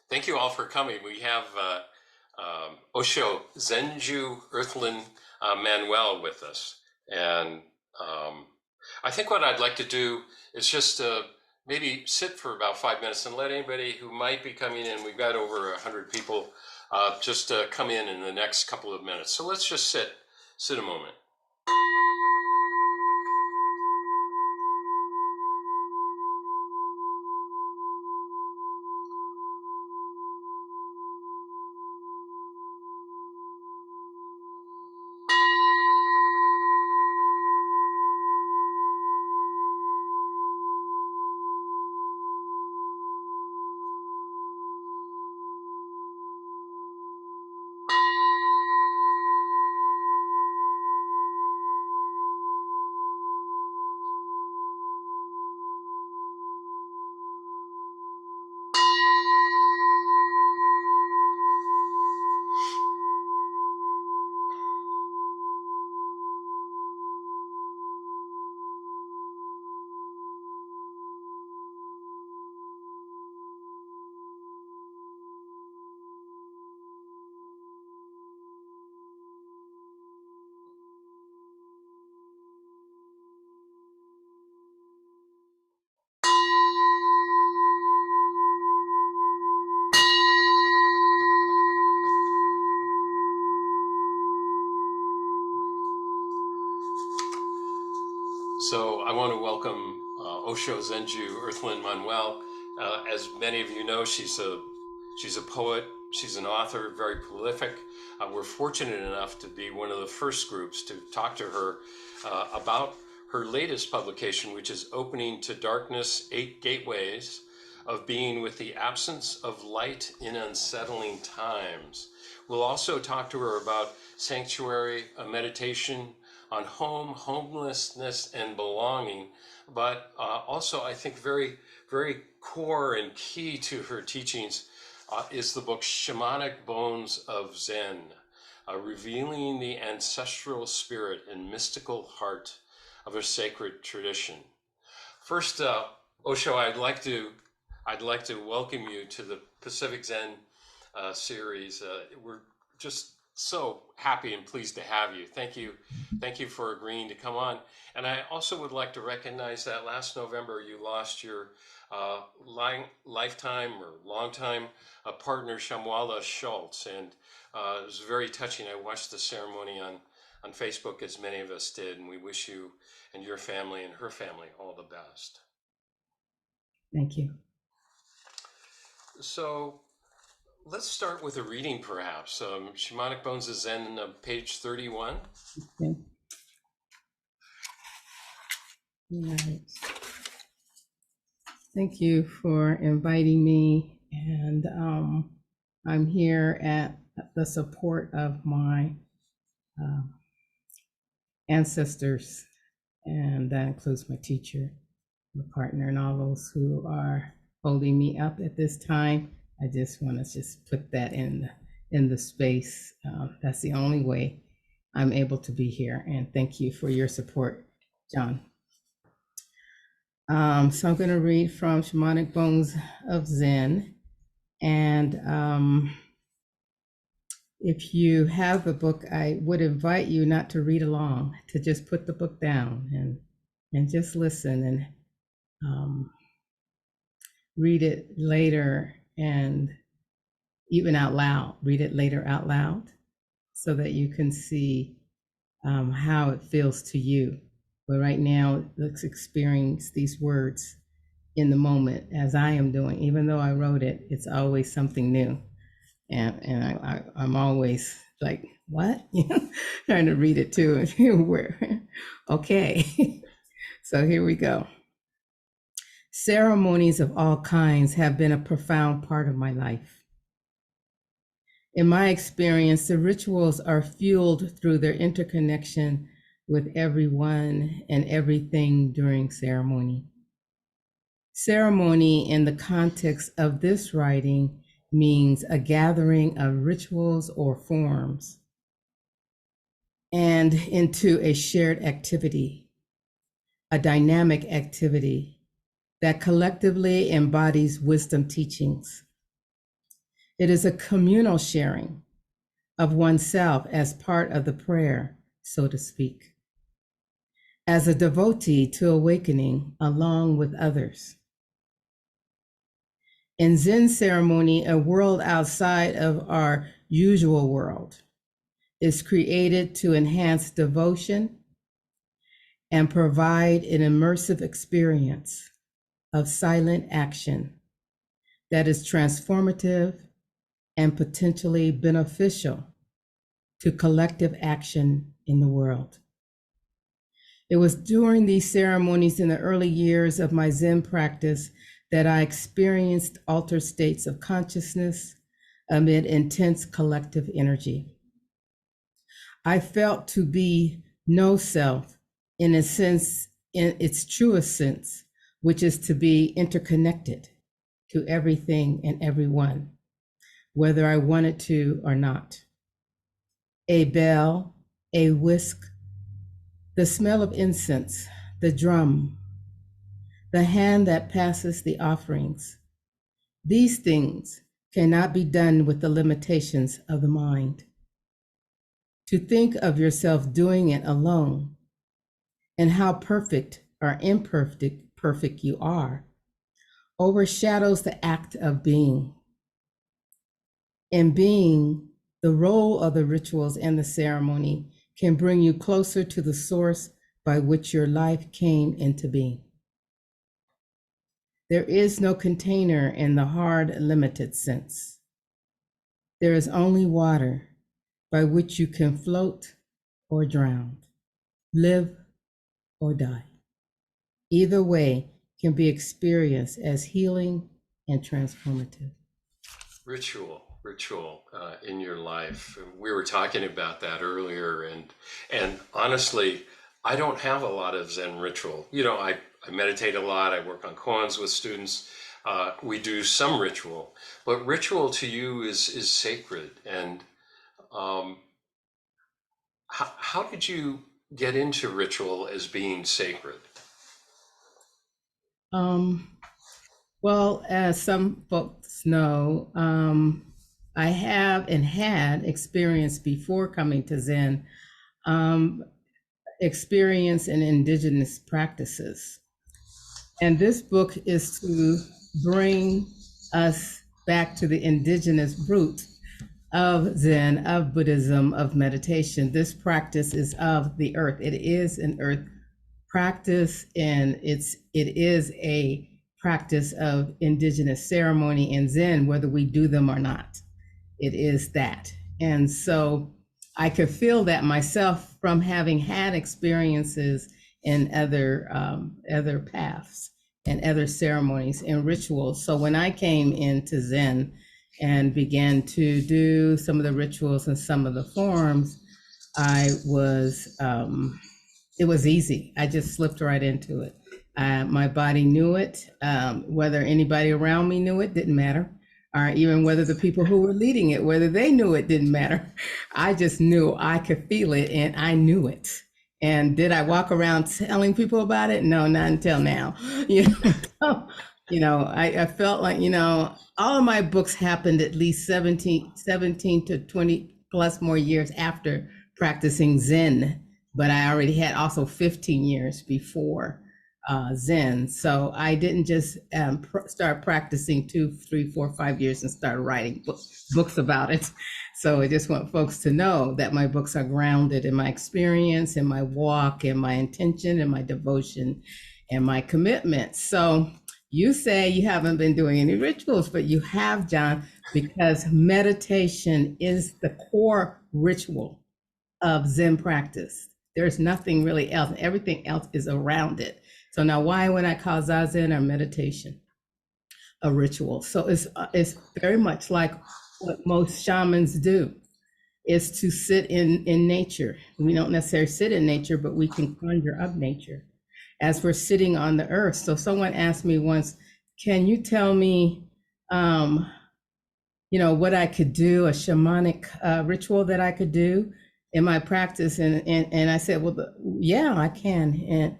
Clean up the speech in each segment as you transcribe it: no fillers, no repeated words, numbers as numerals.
Thank you all for coming. We have Osho Zenju Earthlyn Manuel with us. And I think what I'd like to do is just maybe sit for about 5 minutes and let anybody who might be coming in, we've got over 100 people, just come in the next couple of minutes. So let's just sit a moment. So I want to welcome Osho Zenju Earthlyn Manuel. As many of you know, she's a poet, she's an author, very prolific. We're fortunate enough to be one of the first groups to talk to her about her latest publication, which is Opening to Darkness, 8 Gateways of Being with the Absence of Light in Unsettling Times. We'll also talk to her about sanctuary, a meditation on home, homelessness, and belonging, but also I think very, very core and key to her teachings is the book Shamanic Bones of Zen, revealing the ancestral spirit and mystical heart of a sacred tradition. First, Osho, I'd like to welcome you to the Pacific Zen series. We're just so happy and pleased to have you. Thank you for agreeing to come on. And I also would like to recognize that last November you lost your lifetime or longtime partner Shamwala Schultz, and it was very touching. I watched the ceremony on Facebook, as many of us did, and we wish you and your family and her family all the best. Thank you. So let's start with a reading, perhaps. Shamanic Bones of Zen, page 31. Okay. Right. Thank you for inviting me, and I'm here at the support of my ancestors, and that includes my teacher, my partner, and all those who are holding me up at this time. I just want to put that in the space. That's the only way I'm able to be here, and thank you for your support, John. So I'm going to read from Shamanic Bones of Zen, and if you have the book, I would invite you not to read along, to just put the book down and just listen and read it later, and even out loud, read it later out loud, so that you can see how it feels to you. But right now, let's experience these words in the moment, as I am doing. Even though I wrote it, it's always something new. And I'm always like, what? Trying to read it too. Okay. So here we go. Ceremonies of all kinds have been a profound part of my life. In my experience, the rituals are fueled through their interconnection with everyone and everything during ceremony. Ceremony, in the context of this writing, means a gathering of rituals or forms and into a shared activity, a dynamic activity that collectively embodies wisdom teachings. It is a communal sharing of oneself as part of the prayer, so to speak, as a devotee to awakening along with others. In Zen ceremony, a world outside of our usual world is created to enhance devotion and provide an immersive experience of silent action that is transformative and potentially beneficial to collective action in the world. It was during these ceremonies in the early years of my Zen practice that I experienced altered states of consciousness amid intense collective energy. I felt to be no self in a sense, in its truest sense, which is to be interconnected to everything and everyone, whether I wanted to or not. A bell, a whisk, the smell of incense, the drum, the hand that passes the offerings. These things cannot be done with the limitations of the mind. To think of yourself doing it alone and how perfect or imperfect you are overshadows the act of being. In being, the role of the rituals and the ceremony can bring you closer to the source by which your life came into being. There is no container in the hard, limited sense. There is only water by which you can float or drown, live or die. Either way can be experienced as healing and transformative. Ritual in your life. We were talking about that earlier, and honestly, I don't have a lot of Zen ritual. I meditate a lot. I work on koans with students. We do some ritual, but ritual to you is sacred. And how did you get into ritual as being sacred? Well, as some folks know, I have and had experience before coming to Zen, experience in indigenous practices. And this book is to bring us back to the indigenous root of Zen, of Buddhism, of meditation. This practice is of the earth. It is an earth practice, and it is a practice of indigenous ceremony and Zen, whether we do them or not. It is that. And so I could feel that myself from having had experiences in other paths and other ceremonies and rituals. So when I came into Zen and began to do some of the rituals and some of the forms, it was easy. I just slipped right into it. My body knew it. Whether anybody around me knew it, didn't matter. Or even whether the people who were leading it, whether they knew it, didn't matter. I just knew, I could feel it, and I knew it. And did I walk around telling people about it? No, not until now. I felt like, all of my books happened at least 17 to 20 plus more years after practicing Zen, but I already had also 15 years before Zen. So I didn't just start practicing 2, 3, 4, 5 years and start writing books about it. So I just want folks to know that my books are grounded in my experience, in my walk, in my intention, in my devotion, and my commitment. So you say you haven't been doing any rituals, but you have, Jon, because meditation is the core ritual of Zen practice. There's nothing really else. Everything else is around it. So now why would I call Zazen or meditation a ritual? So it's very much like what most shamans do, is to sit in nature. We don't necessarily sit in nature, but we can conjure up nature as we're sitting on the earth. So someone asked me once, can you tell me, what I could do, a shamanic ritual that I could do in my practice? And I said, well, yeah, I can.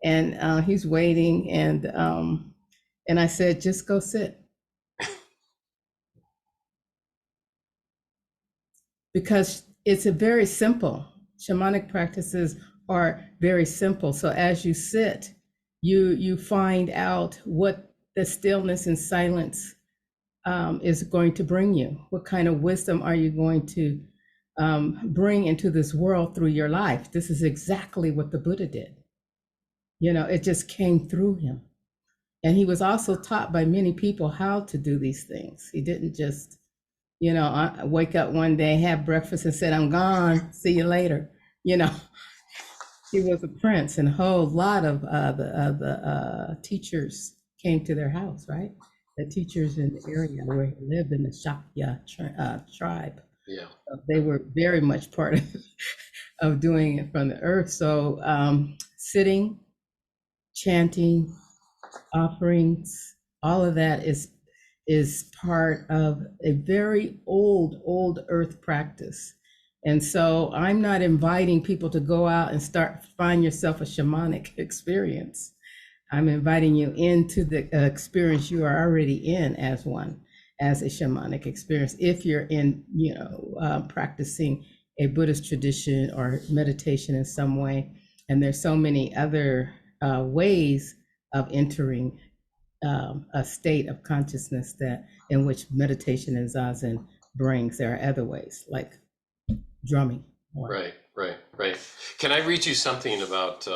And he's waiting, and I said, just go sit. because it's a very simple. Shamanic practices are very simple. So as you sit, you find out what the stillness and silence is going to bring you. What kind of wisdom are you going to bring into this world through your life? This is exactly what the Buddha did. You know, it just came through him. And he was also taught by many people how to do these things. He didn't just, you know, wake up one day, have breakfast, and said, "I'm gone. See you later." You know, he was a prince, and a whole lot of the teachers came to their house, right? The teachers in the area where he lived in the Shakya tribe. Yeah. They were very much part of doing it from the earth. So sitting, chanting, offerings, all of that is part of a very old earth practice. And so I'm not inviting people to go out and find yourself a shamanic experience. I'm inviting you into the experience you are already in as one, as a shamanic experience. If you're in, you know, practicing a Buddhist tradition or meditation in some way, and there's so many other ways of entering a state of consciousness that in which meditation and Zazen brings. There are other ways, like drumming. Right. Can I read you something about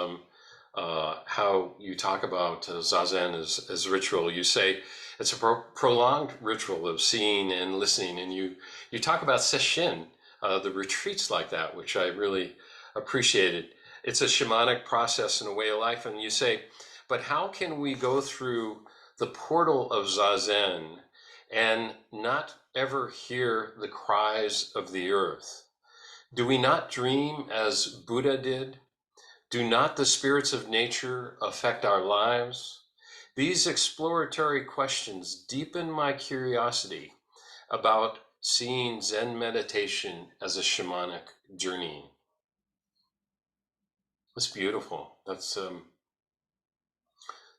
how you talk about Zazen as ritual? You say it's a prolonged ritual of seeing and listening, and you talk about sesshin, the retreats like that, which I really appreciated. It's a shamanic process and a way of life, and you say, but how can we go through the portal of Zazen and not ever hear the cries of the earth? Do we not dream as Buddha did? Do not the spirits of nature affect our lives? These exploratory questions deepen my curiosity about seeing Zen meditation as a shamanic journey. That's beautiful. That's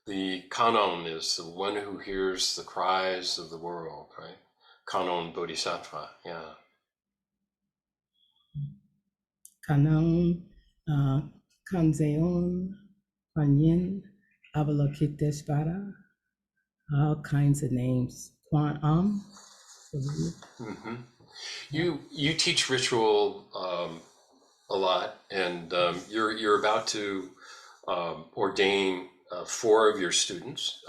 the Kanon is the one who hears the cries of the world, right? Kanon Bodhisattva, yeah. Kanon, Kanzeon, Kanyin, Avalokiteshvara, all kinds of names. Kwan Mm-hmm. You teach ritual a lot, and you're about to ordain 4 of your students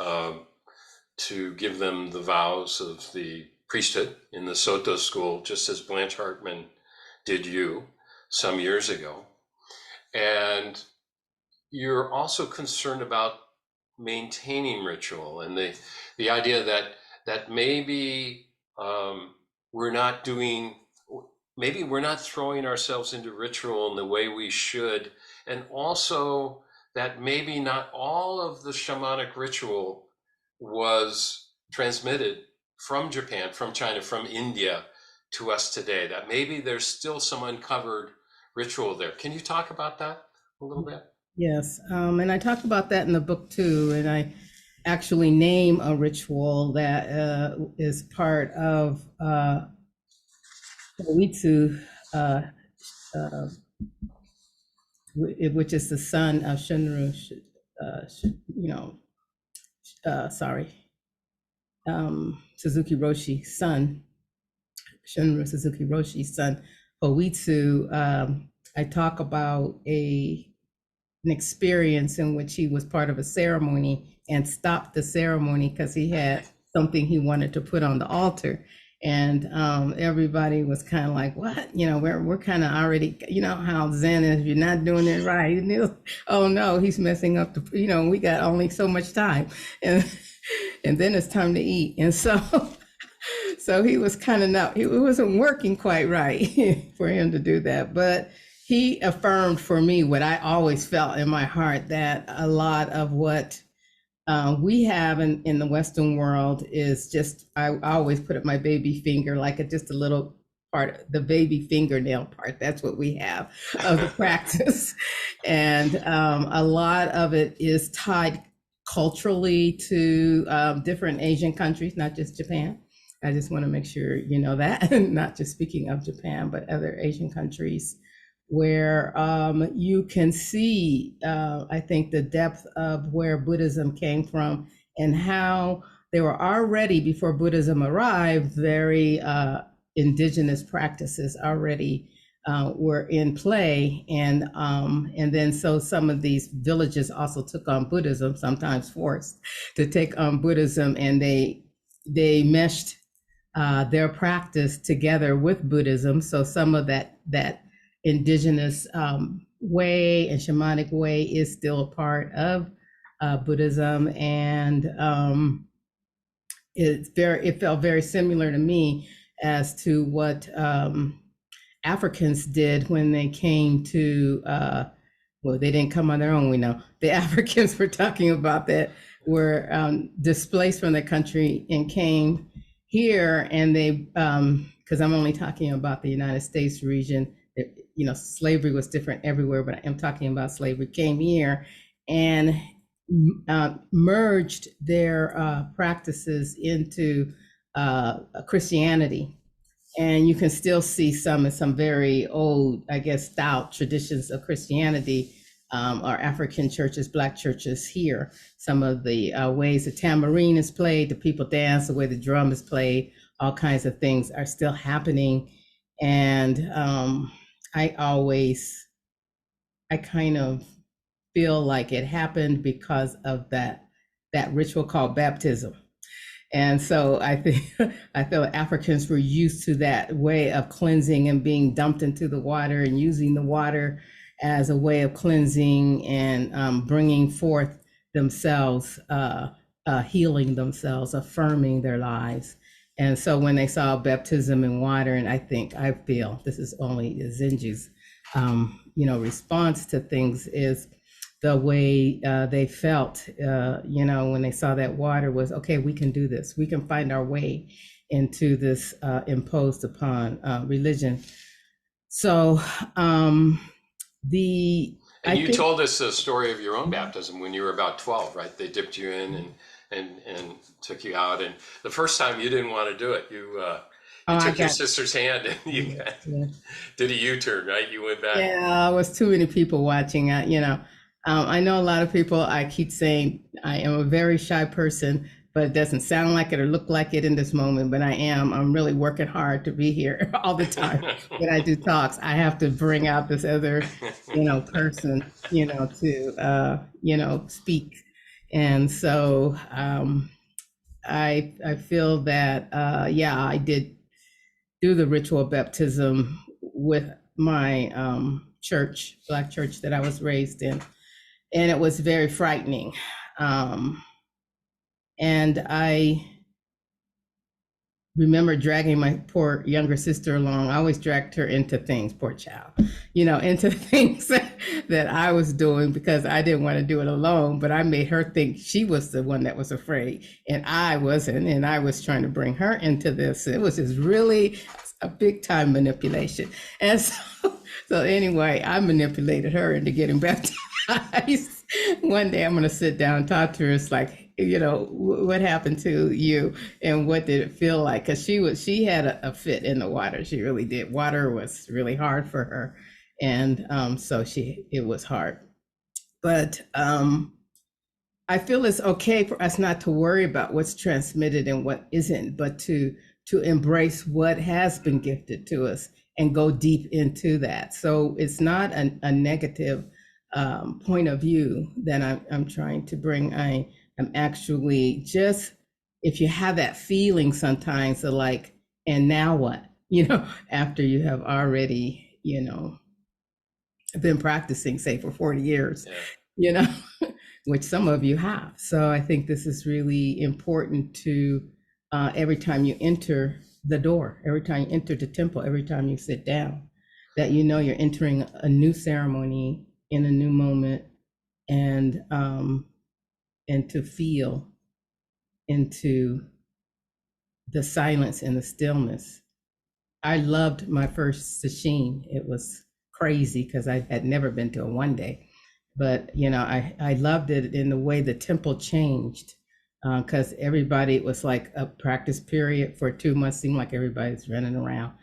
to give them the vows of the priesthood in the Soto school, just as Blanche Hartman did you some years ago. And you're also concerned about maintaining ritual and the idea that maybe we're not doing, maybe we're not throwing ourselves into ritual in the way we should, and also that maybe not all of the shamanic ritual was transmitted from Japan, from China, from India to us today, that maybe there's still some uncovered ritual there. Can you talk about that a little bit? Yes, and I talk about that in the book too, and I actually name a ritual that is part of Uitsu, which is the son of Shunru, you know, sorry, Suzuki Roshi's son, Shunru Suzuki Roshi's son, Uitsu. I talk about an experience in which he was part of a ceremony and stopped the ceremony because he had something he wanted to put on the altar. And everybody was kind of like, what? You know, we're kind of already, you know how Zen is, if you're not doing it right. And oh no, he's messing up the, you know, we got only so much time. And then it's time to eat. And so he was kind of not, it wasn't working quite right for him to do that. But he affirmed for me what I always felt in my heart, that a lot of what we have in the Western world is just, I always put up my baby finger, like just a little part, the baby fingernail part. That's what we have of the practice. And a lot of it is tied culturally to different Asian countries, not just Japan. I just want to make sure you know that, not just speaking of Japan, but other Asian countries where you can see, I think, the depth of where Buddhism came from and how they were already, before Buddhism arrived, very indigenous practices already were in play, and then so some of these villages also took on Buddhism, sometimes forced to take on Buddhism, and they meshed their practice together with Buddhism. So some of that indigenous way and shamanic way is still a part of Buddhism, and it felt very similar to me as to what Africans did when they came to, well, they didn't come on their own, we know. The Africans we're talking about that were displaced from their country and came here, and they, because I'm only talking about the United States region, slavery was different everywhere, but I'm talking about slavery, came here and merged their practices into Christianity. And you can still see some very old, I guess, stout traditions of Christianity, or African churches, Black churches here. Some of the ways the tambourine is played, the people dance, the way the drum is played, all kinds of things are still happening. And I kind of feel like it happened because of that ritual called baptism. And so I feel Africans were used to that way of cleansing and being dumped into the water and using the water as a way of cleansing and bringing forth themselves, healing themselves, affirming their lives. And so when they saw baptism in water, and I feel this is only Zenju's, response to things, is the way they felt, when they saw that water was, okay, we can do this. We can find our way into this imposed upon religion. So and you told us a story of your own baptism when you were about 12, right? They dipped you in and took you out. And the first time you didn't want to do it. You took your sister's hand and you did a U-turn, right? You went back. Yeah, it was too many people watching. I know a lot of people, I keep saying I am a very shy person, but it doesn't sound like it or look like it in this moment, but I am. I'm really working hard to be here all the time. When I do talks, I have to bring out this other, person, to, speak. And so I feel that, I did do the ritual baptism with my church, Black church that I was raised in. And it was very frightening. And I remember dragging my poor younger sister along. I always dragged her into things, poor child, into things that I was doing because I didn't want to do it alone, but I made her think she was the one that was afraid and I wasn't. And I was trying to bring her into this. It was just really a big time manipulation. And so anyway, I manipulated her into getting baptized. One day I'm going to sit down and talk to her. It's like, what happened to you and what did it feel like? Because she had a fit in the water. She really did. Water was really hard for her. And so it was hard. But I feel it's okay for us not to worry about what's transmitted and what isn't, but to embrace what has been gifted to us and go deep into that. So it's not a negative point of view that I'm trying to bring. I'm actually just, if you have that feeling sometimes of like, and now what, after you have already, been practicing, say, for 40 years, which some of you have. So I think this is really important to, every time you enter the door, every time you enter the temple, every time you sit down, that you're entering a new ceremony in a new moment, and to feel into the silence and the stillness. I loved my first sesshin. It was crazy because I had never been to a one day, but I loved it in the way the temple changed. because everybody, it was like a practice period for 2 months, seemed like everybody's running around,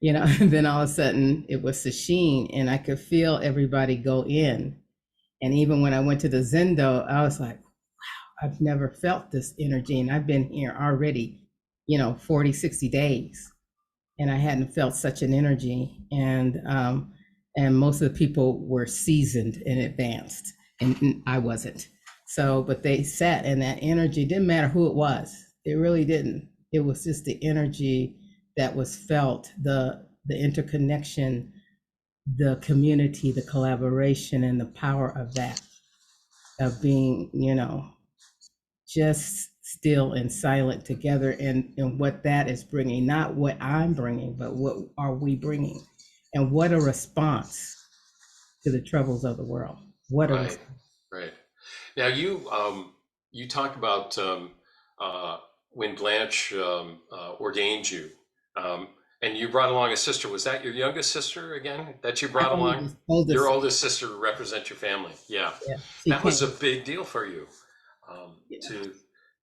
and then all of a sudden it was sasheen, and I could feel everybody go in. And even when I went to the Zendo, I was like, I've never felt this energy. And I've been here already, 40, 60 days. And I hadn't felt such an energy. And most of the people were seasoned and advanced, and I wasn't. So, but they sat in that energy. Didn't matter who it was. It really didn't. It was just the energy that was felt, the interconnection, the community, the collaboration, and the power of that, of being, just still and silent together, and what that is bringing, not what I'm bringing, but what are we bringing, and what a response to the troubles of the world. What a Right, response. right. Now you talk about when Blanche ordained you, and you brought along a sister. Was that your youngest sister again that you My brought along? Your oldest, oldest sister to represent your family. Yeah, yeah, she that was a came. big deal for you, Yeah,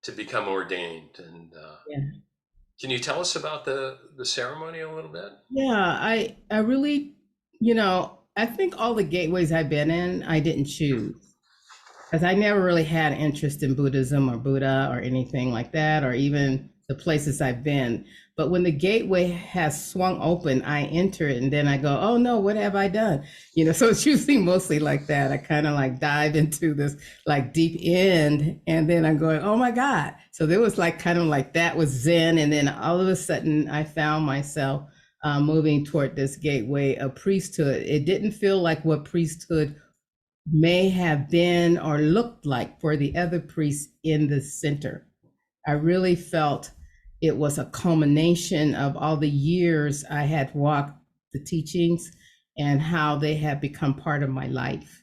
to become ordained. And yeah, can you tell us about the ceremony a little bit? yeah. I really, I think all the gateways I've been in, I didn't choose. Because I never really had an interest in Buddhism or Buddha or anything like that, or even the places I've been. But when the gateway has swung open, I enter it and then I go, oh no, what have I done? So it's usually mostly like that. I kind of like dive into this like deep end, and then I'm going, oh my God. So there was like kind of like that was Zen. And then all of a sudden I found myself moving toward this gateway of priesthood. It didn't feel like what priesthood may have been or looked like for the other priests in the center. I really felt it was a culmination of all the years I had walked the teachings and how they had become part of my life.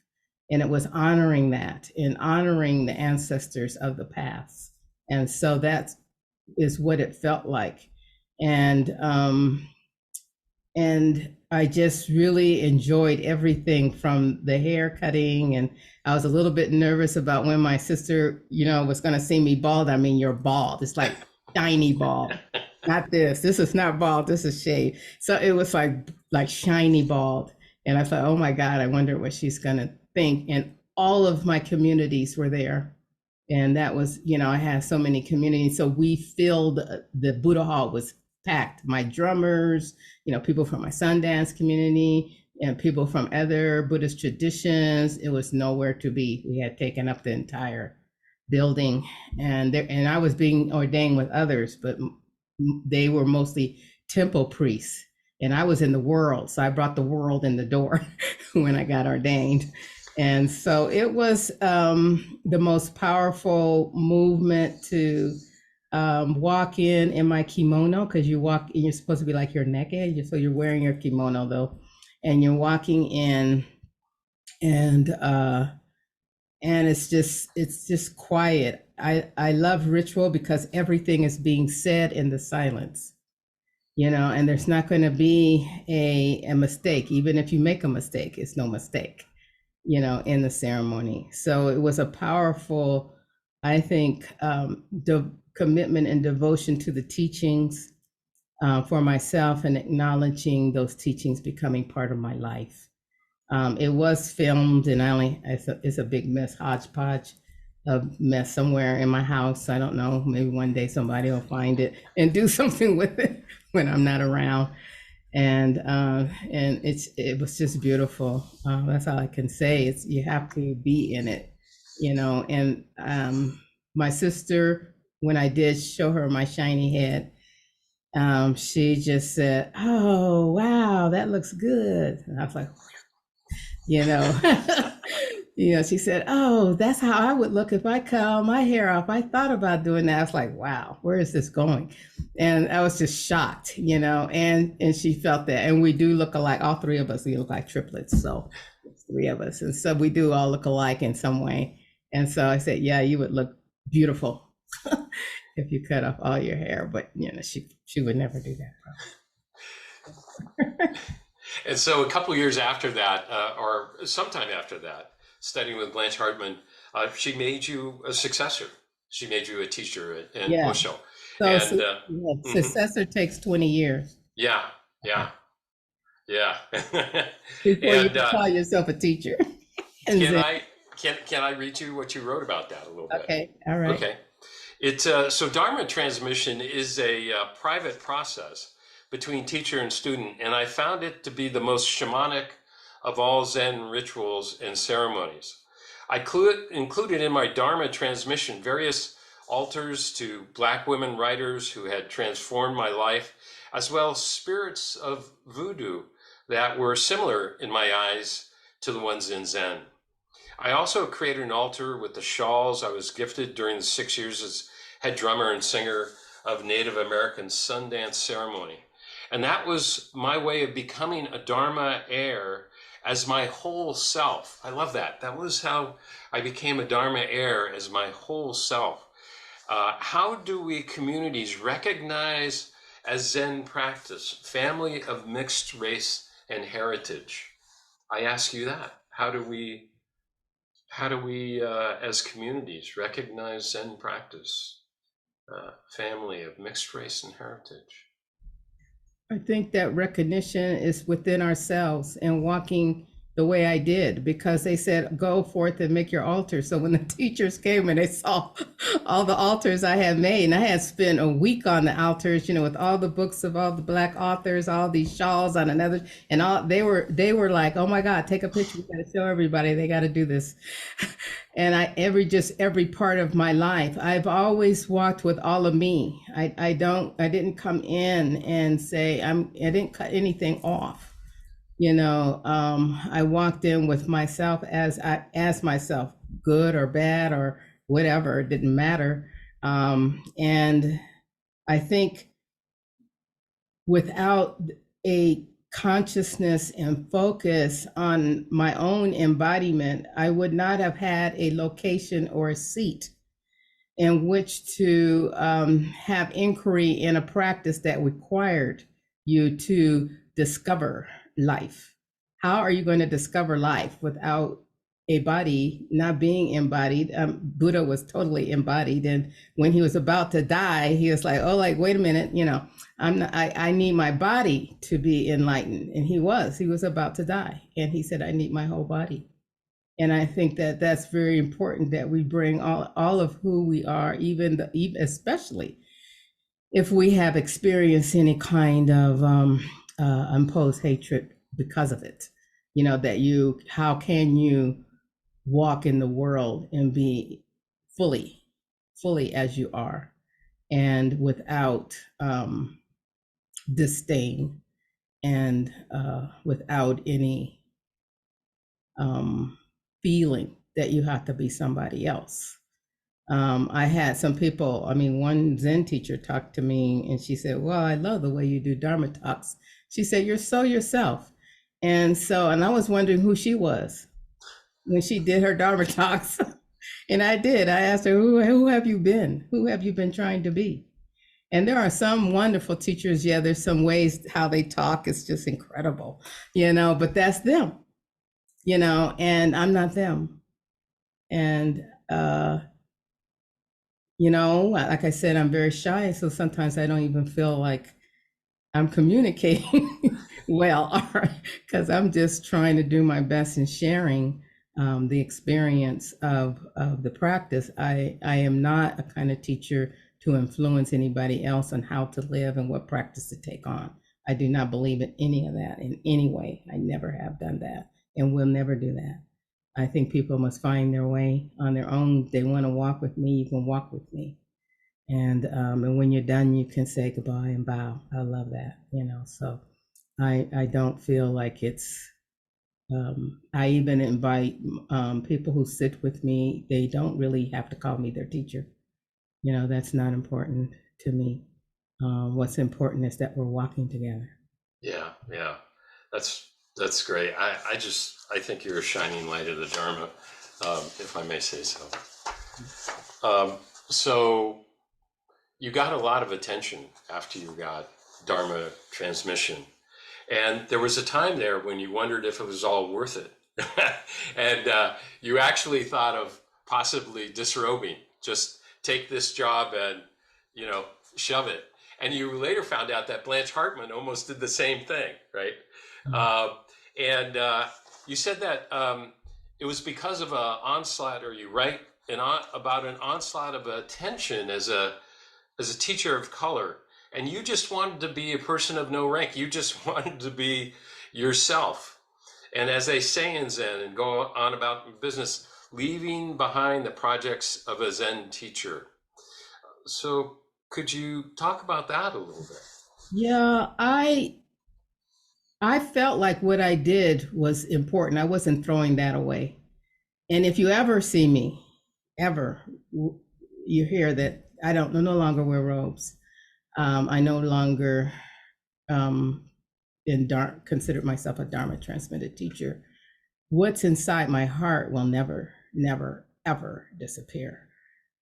And it was honoring that and honoring the ancestors of the past. And so that is what it felt like. And and I just really enjoyed everything from the hair cutting. And I was a little bit nervous about when my sister, was going to see me bald. I mean, you're bald. It's like shiny bald. Not this. This is not bald. This is shaved. So it was like shiny bald. And I thought, oh my God, I wonder what she's going to think. And all of my communities were there. And that was, I had so many communities. So we filled the Buddha Hall was packed. My drummers, people from my Sundance community and people from other Buddhist traditions. It was nowhere to be. We had taken up the entire building, and I was being ordained with others, but they were mostly temple priests. And I was in the world, so I brought the world in the door when I got ordained. And so it was the most powerful movement to walk in my kimono, because you walk and you're supposed to be like you're naked. So you're wearing your kimono though, and you're walking in, and it's just quiet. I love ritual because everything is being said in the silence, and there's not going to be a mistake. Even if you make a mistake, it's no mistake, in the ceremony. So it was a powerful, I think, commitment and devotion to the teachings for myself, and acknowledging those teachings becoming part of my life. It was filmed, and it's a big mess, hodgepodge of mess somewhere in my house. I don't know. Maybe one day somebody will find it and do something with it when I'm not around. And it was just beautiful. That's all I can say. It's you have to be in it, And my sister, when I did show her my shiny head, she just said, "Oh wow, that looks good." And I was like, you know, she said, "Oh, that's how I would look if I cut my hair off." I thought about doing that. I was like, "Wow, where is this going?" And I was just shocked, and she felt that. And we do look alike. All three of us, we look like triplets. So it's three of us. And so we do all look alike in some way. And so I said, "Yeah, you would look beautiful if you cut off all your hair." But, she would never do that. And so a couple of years after that, or sometime after that, studying with Blanche Hartman, she made you a successor. She made you a teacher in Yeah. Osho. So, And yeah, mhm. successor takes 20 years Yeah, yeah, yeah. before you And can call yourself a teacher. And can Zen. I can I read you what you wrote about that a little bit? Okay. All right. Okay. So Dharma transmission is a private process between teacher and student, and I found it to be the most shamanic of all Zen rituals and ceremonies. I included in my Dharma transmission various altars to Black women writers who had transformed my life, as well as spirits of voodoo that were similar in my eyes to the ones in Zen. I also created an altar with the shawls I was gifted during the 6 years as head drummer and singer of Native American Sundance ceremony. And that was my way of becoming a Dharma heir as my whole self. I love that. That was how I became a Dharma heir as my whole self. How do we communities recognize as Zen practice family of mixed race and heritage? I ask you that. How do we, as communities, recognize Zen practice, family of mixed race and heritage? I think that recognition is within ourselves and walking the way I did, because they said, go forth and make your altar. So when the teachers came and they saw all the altars I had made, and I had spent a week on the altars, with all the books of all the Black authors, all these shawls on another, and all they were like, oh my God, take a picture. We got to show everybody. They got to do this. And every part of my life, I've always walked with all of me. I didn't come in and say I didn't cut anything off. I walked in with myself as myself, good or bad or whatever. It didn't matter. And I think without a consciousness and focus on my own embodiment, I would not have had a location or a seat in which to have inquiry in a practice that required you to discover life. How are you going to discover life without a body not being embodied? Buddha was totally embodied, and when he was about to die, he was like, "Oh, like wait a minute, I'm not, I need my body to be enlightened." And he was about to die, and he said, "I need my whole body." And I think that that's very important, that we bring all of who we are, even especially if we have experienced any kind of imposed hatred because of it. How can you walk in the world and be fully, fully as you are, and without disdain and without any feeling that you have to be somebody else. I had some people, one Zen teacher talked to me and she said, well, I love the way you do Dharma talks. She said, you're so yourself. And I was wondering who she was when she did her Dharma talks. And I did. I asked her, who have you been? Who have you been trying to be? And there are some wonderful teachers. Yeah, there's some ways how they talk. It's just incredible, but that's them, and I'm not them. And, like I said, I'm very shy. So sometimes I don't even feel like I'm communicating well, because I'm just trying to do my best in sharing the experience of the practice. I am not a kind of teacher to influence anybody else on how to live and what practice to take on. I do not believe in any of that in any way. I never have done that and will never do that. I think people must find their way on their own. If they want to walk with me, you can walk with me. And when you're done, you can say goodbye and bow. I love that, So I don't feel like it's. I even invite people who sit with me. They don't really have to call me their teacher. That's not important to me. What's important is that we're walking together. Yeah, yeah, that's great. I think you're a shining light of the Dharma, if I may say so. So you got a lot of attention after you got Dharma transmission. And there was a time there when you wondered if it was all worth it. And you actually thought of possibly disrobing, just take this job and, shove it. And you later found out that Blanche Hartman almost did the same thing, right? And you said that it was because of an onslaught, or you write about an onslaught of attention as a teacher of color, and you just wanted to be a person of no rank. You just wanted to be yourself. And as they say in Zen, and go on about business, leaving behind the projects of a Zen teacher. So could you talk about that a little bit? Yeah, I felt like what I did was important. I wasn't throwing that away. And if you ever see me, ever, you hear that I don't no longer wear robes. I no longer consider myself a Dharma transmitted teacher. What's inside my heart will never, never, ever disappear.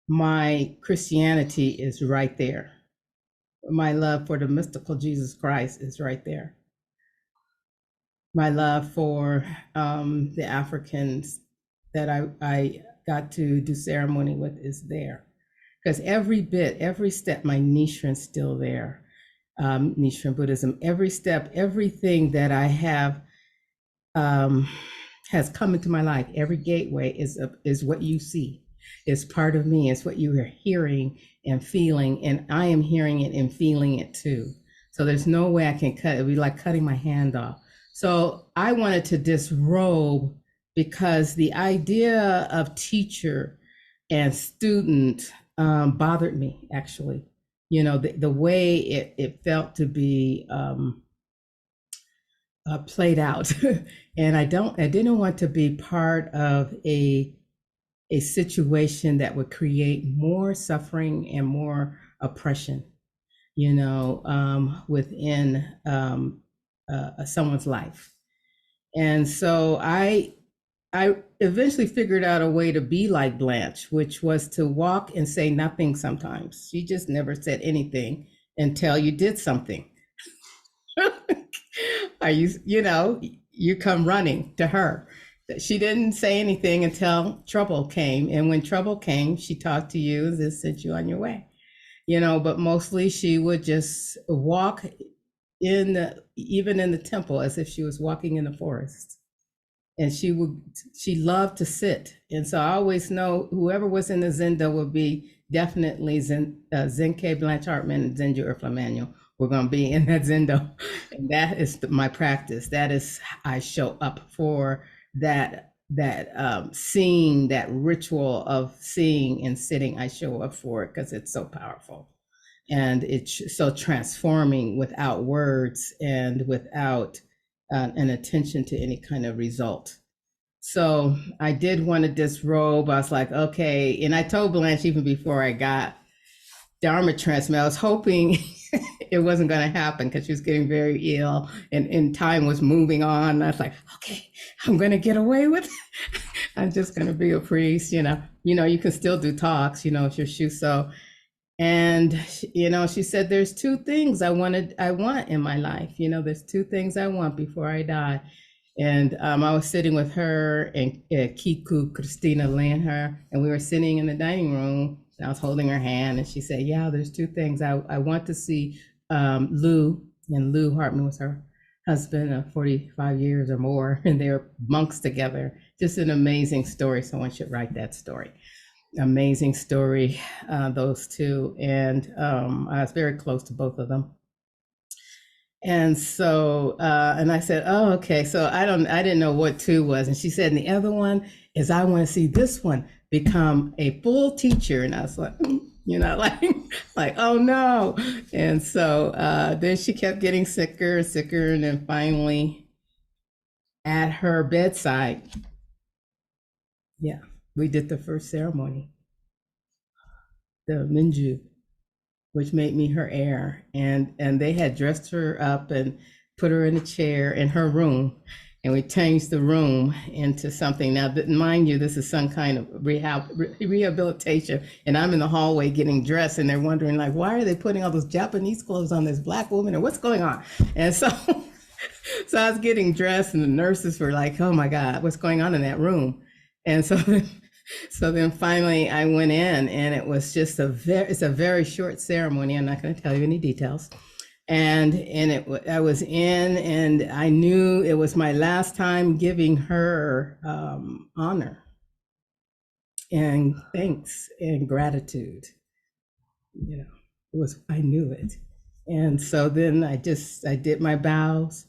My Christianity is right there. My love for the mystical Jesus Christ is right there. My love for the Africans that I got to do ceremony with is there. Because every step, my Nichiren's still there. Nichiren Buddhism, every step, everything that I have has come into my life. Every gateway is what you see. It's part of me. It's what you are hearing and feeling, and I am hearing it and feeling it too. So there's no way I can cut it. It'd be like cutting my hand off. So I wanted to disrobe, because the idea of teacher and student bothered me, actually. The way it felt to be played out. And I didn't want to be part of a situation that would create more suffering and more oppression, within someone's life. And so I eventually figured out a way to be like Blanche, which was to walk and say nothing sometimes. She just never said anything until you did something. You come running to her. She didn't say anything until trouble came. And when trouble came, she talked to you, this sent you on your way. But mostly she would just walk even in the temple, as if she was walking in the forest. And she loved to sit. And so I always know whoever was in the Zendo would be definitely Zenke Blanche Hartman and Zenju Earthlyn Manuel. We're going to be in that Zendo. And that is my practice. That is, I show up for that seeing, that ritual of seeing and sitting. I show up for it because it's so powerful. And it's so transforming without words and without an attention to any kind of result. So I did want to disrobe. I was like, okay. And I told Blanche even before I got Dharma transmit, I was hoping it wasn't going to happen because she was getting very ill and time was moving on. And I was like, okay, I'm going to get away with it. I'm just going to be a priest, you can still do talks, if you're Shuso. And, she said, there's two things I want in my life. There's two things I want before I die. And I was sitting with her and Kiku, Christina, Lynn, her, and we were sitting in the dining room. And I was holding her hand, and she said, yeah, there's two things. I want to see Lou, and Lou Hartman was her husband of 45 years or more, and they were monks together. Just an amazing story. Someone should write that story. Amazing story, those two. And I was very close to both of them. And so, and I said, oh, okay. So I didn't know what two was. And she said, and the other one is, I want to see this one become a full teacher. And I was like, like, oh no. And so then she kept getting sicker and sicker. And then finally at her bedside, we did the first ceremony, the Minju, which made me her heir. And they had dressed her up and put her in a chair in her room. And we changed the room into something. Now, mind you, this is some kind of rehabilitation. And I'm in the hallway getting dressed, and they're wondering, like, why are they putting all those Japanese clothes on this Black woman, or what's going on? And so, so I was getting dressed, and the nurses were like, oh my God, what's going on in that room? And so So then finally I went in, and it was just it's a very short ceremony. I'm not going to tell you any details. I was in, and I knew it was my last time giving her honor and thanks and gratitude. You know, I knew it. And so then I did my bows,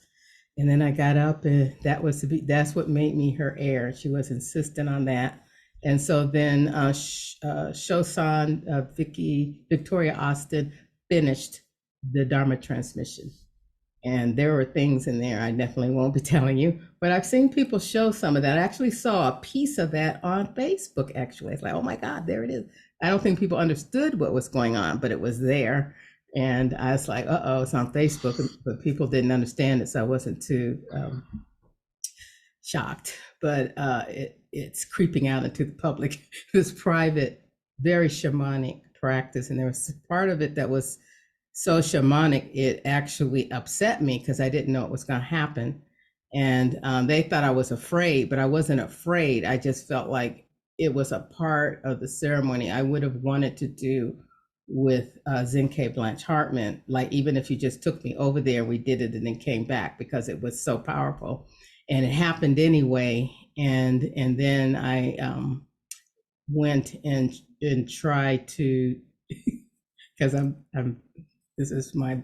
and then I got up, and that's what made me her heir. She was insistent on that. And so then Shosan, Victoria Austin finished the Dharma transmission. And there were things in there I definitely won't be telling you, but I've seen people show some of that. I actually saw a piece of that on Facebook, actually. It's like, oh my God, there it is. I don't think people understood what was going on, but it was there. And I was like, uh-oh, it's on Facebook, but people didn't understand it, so I wasn't too shocked. But it's creeping out into the public. This private, very shamanic practice, and there was part of it that was so shamanic, it actually upset me because I didn't know it was going to happen. And they thought I was afraid, but I wasn't afraid. I just felt like it was a part of the ceremony I would have wanted to do with Zenke Blanche Hartman. Like, even if you just took me over there, we did it and then came back, because it was so powerful. And it happened anyway. And then I went and tried to, because I'm this is my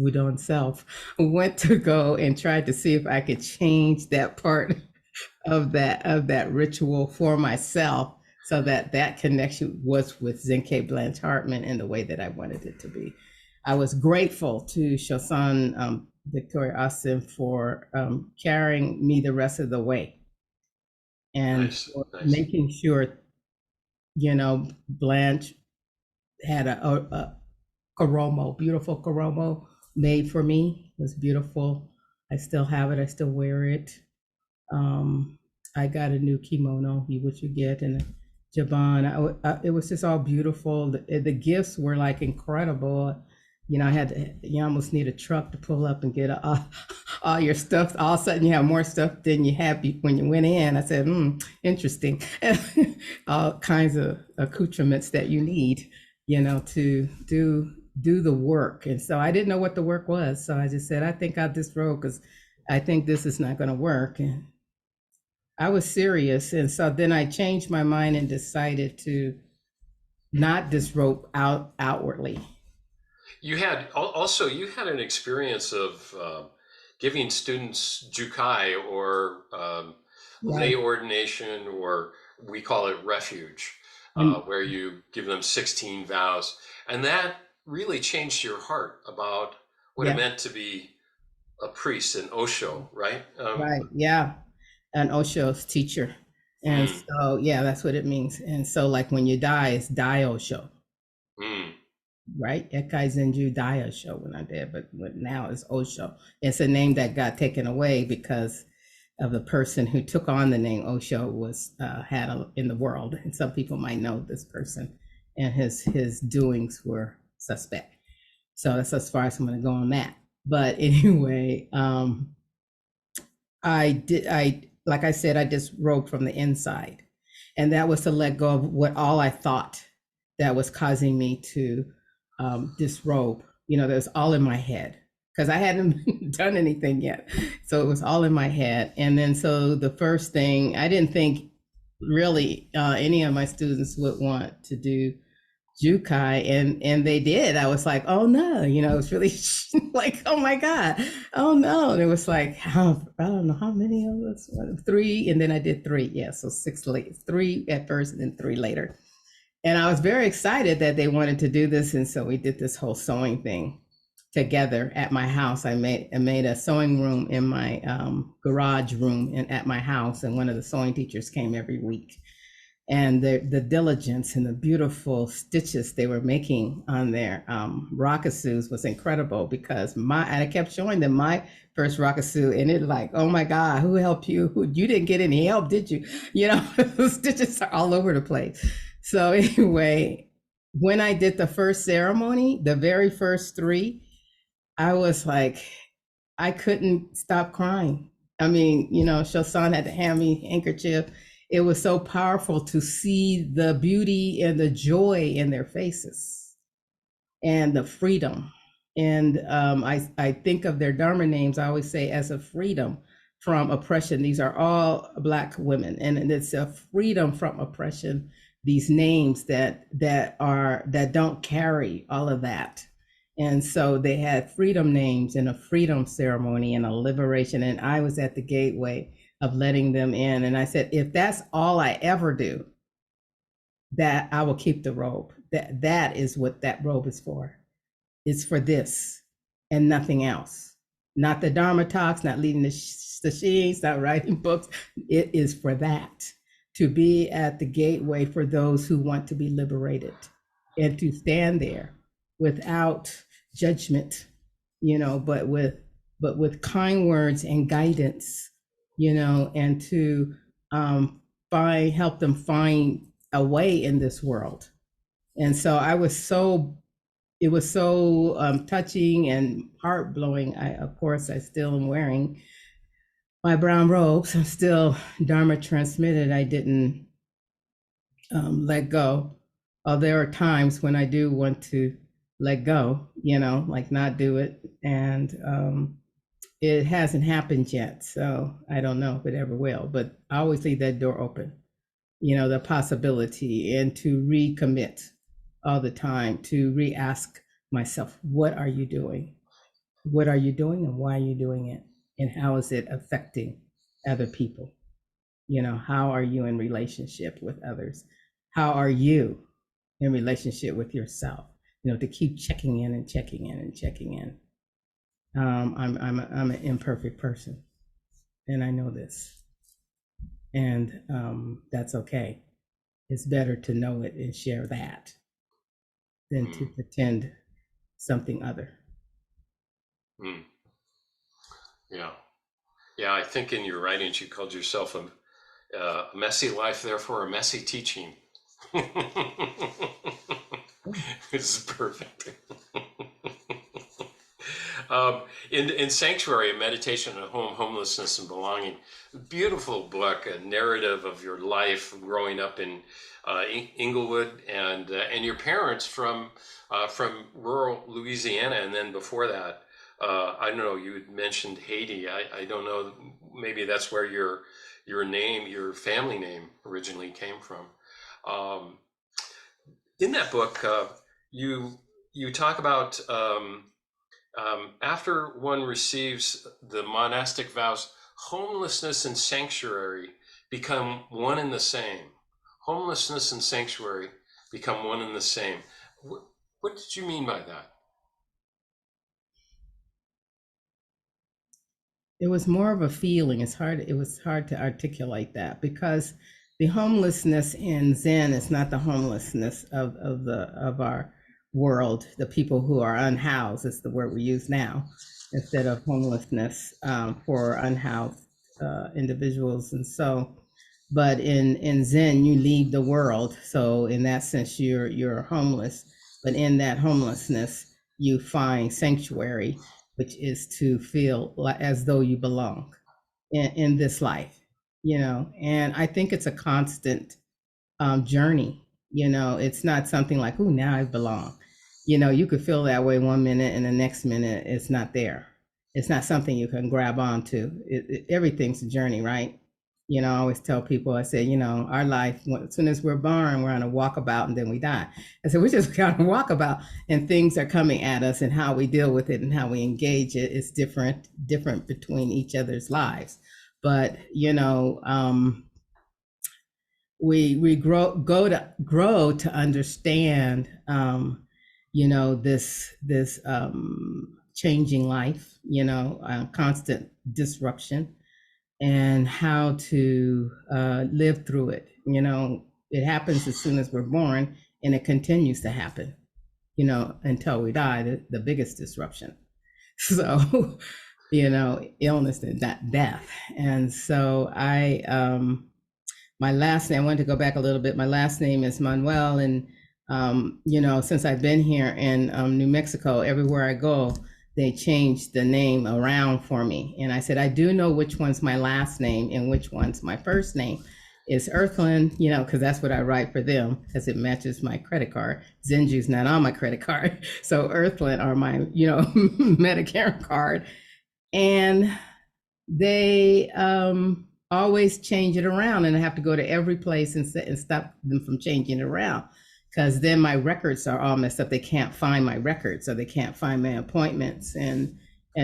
Wudon self, went to go and tried to see if I could change that part of that ritual for myself, so that that connection was with Zenke Blanche Hartman in the way that I wanted it to be. I was grateful to Shosan Victoria Austin for carrying me the rest of the way, and Nice, nice. making sure, Blanche had a Koromo, beautiful Koromo made for me. It was beautiful. I still have it. I still wear it. I got a new kimono, which you get, and a jaban. It was just all beautiful. The gifts were like incredible. I had to, you almost need a truck to pull up and get all your stuff. All of a sudden, you have more stuff than you had when you went in. I said, interesting. All kinds of accoutrements that you need, to do the work. And so I didn't know what the work was. So I just said, I think I'll disrobe, because I think this is not going to work. And I was serious. And so then I changed my mind and decided to not disrobe outwardly. You had an experience of giving students jukai, or lay ordination, or we call it refuge, where you give them 16 vows. And that really changed your heart about what it meant to be a priest, an Osho, right? Right. Yeah. An Osho's teacher. And so, yeah, that's what it means. And so, like, when you die, it's die Osho. Right? Ekai Zenju Die Osho when I did, but now it's Osho. It's a name that got taken away because of the person who took on the name Osho was in the world. And some people might know this person, and his doings were suspect. So that's as far as I'm going to go on that. But anyway, like I said, I disrobed from the inside, and that was to let go of all I thought that was causing me to disrobe. That was all in my head, because I hadn't done anything yet. So it was all in my head. And then, so the first thing, I didn't think really any of my students would want to do Jukai, and they did. I was like, oh no, it was really like, oh my God, oh no. And it was like, I don't know how many of us, 3, and then I did 3. Yeah, so 6 later, 3 at first, and then 3 later. And I was very excited that they wanted to do this, and so we did this whole sewing thing together at my house. I made a sewing room in my garage room at my house, and one of the sewing teachers came every week. And the diligence and the beautiful stitches they were making on their rakasus was incredible, because I kept showing them my first rakasu, and it like, oh my God, who helped you? You didn't get any help, did you? The stitches are all over the place. So anyway, when I did the first ceremony, the very first 3, I was like, I couldn't stop crying. I mean, Shosan had to hand me a handkerchief, it was so powerful to see the beauty and the joy in their faces and the freedom. And I think of their Dharma names, I always say, as a freedom from oppression. These are all Black women, and it's a freedom from oppression. These names that don't carry all of that. And so they had freedom names and a freedom ceremony and a liberation. And I was at the gateway of letting them in. And I said, if that's all I ever do, that I will keep the robe. That is what that robe is for. It's for this and nothing else. Not the Dharma talks, not leading the sessions, not writing books. It is for that, to be at the gateway for those who want to be liberated and to stand there without judgment, but with kind words and guidance, and to help them find a way in this world. And so it was so touching and heart blowing. Of course, I still am wearing my brown robes. I'm still Dharma transmitted. I didn't let go. There are times when I do want to let go, like not do it. And it hasn't happened yet. So I don't know if it ever will, but I always leave that door open, the possibility, and to recommit all the time, to re-ask myself, what are you doing? What are you doing and why are you doing it? And how is it affecting other people? How are you in relationship with others? How are you in relationship with yourself? To keep checking in and checking in and checking in. I'm an imperfect person, and I know this, and that's okay. It's better to know it and share that than to pretend something other. Yeah. Yeah, I think in your writings you called yourself a messy life, therefore a messy teaching. This is perfect. In Sanctuary, a meditation on home, homelessness, and belonging, beautiful book, a narrative of your life growing up in Inglewood, and your parents from rural Louisiana, and then before that, I don't know. You had mentioned Haiti. I don't know. Maybe that's where your name, your family name, originally came from. In that book, you talk about after one receives the monastic vows, homelessness and sanctuary become one and the same. Homelessness and sanctuary become one and the same. What did you mean by that? It was more of a feeling. It was hard to articulate that, because the homelessness in Zen is not the homelessness of our world. The people who are unhoused is the word we use now, instead of homelessness for unhoused individuals. And so, but in Zen, you leave the world. So in that sense, you're homeless. But in that homelessness, you find sanctuary, which is to feel as though you belong in this life, And I think it's a constant journey. It's not something like, oh, now I belong. You could feel that way one minute and the next minute it's not there. It's not something you can grab onto. Everything's a journey, right? I always tell people, I say, our life, as soon as we're born, we're on a walkabout and then we die. I said, we just got a walkabout and things are coming at us, and how we deal with it and how we engage it is different between each other's lives. But, we grow to understand, this changing life, constant disruption, and how to live through it. It happens as soon as we're born, and it continues to happen, until we die, the biggest disruption. So, illness and death. And so my last name, I wanted to go back a little bit. My last name is Manuel. And, since I've been here in New Mexico, everywhere I go, they changed the name around for me. And I said, I do know which one's my last name and which one's my first name. It's Earthlyn, you know, because that's what I write for them, because it matches my credit card. Zenju's not on my credit card, so Earthlyn are my, you know, Medicare card, and they always change it around, and I have to go to every place and stop them from changing it around, because then my records are all messed up. They can't find my records, so they can't find my appointments, and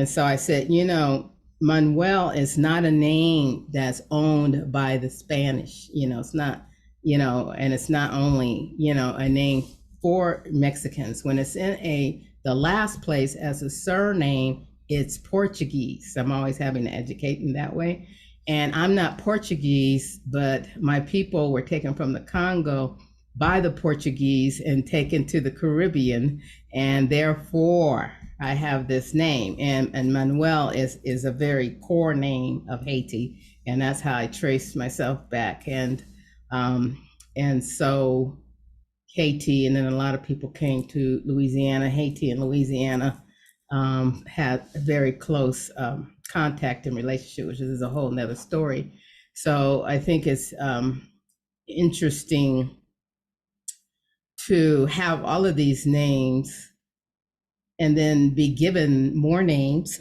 so I said, you know, Manuel is not a name that's owned by the Spanish. You know, it's not, you know, and it's not only, you know, a name for Mexicans. When it's in the last place as a surname, it's Portuguese. I'm always having to educate in that way. And I'm not Portuguese, but my people were taken from the Congo by the Portuguese and taken to the Caribbean. And therefore, I have this name. And Manuel is a very core name of Haiti. And that's how I traced myself back. And so Haiti, and then a lot of people came to Louisiana. Haiti and Louisiana had a very close contact and relationship, which is a whole nother story. So I think it's interesting to have all of these names and then be given more names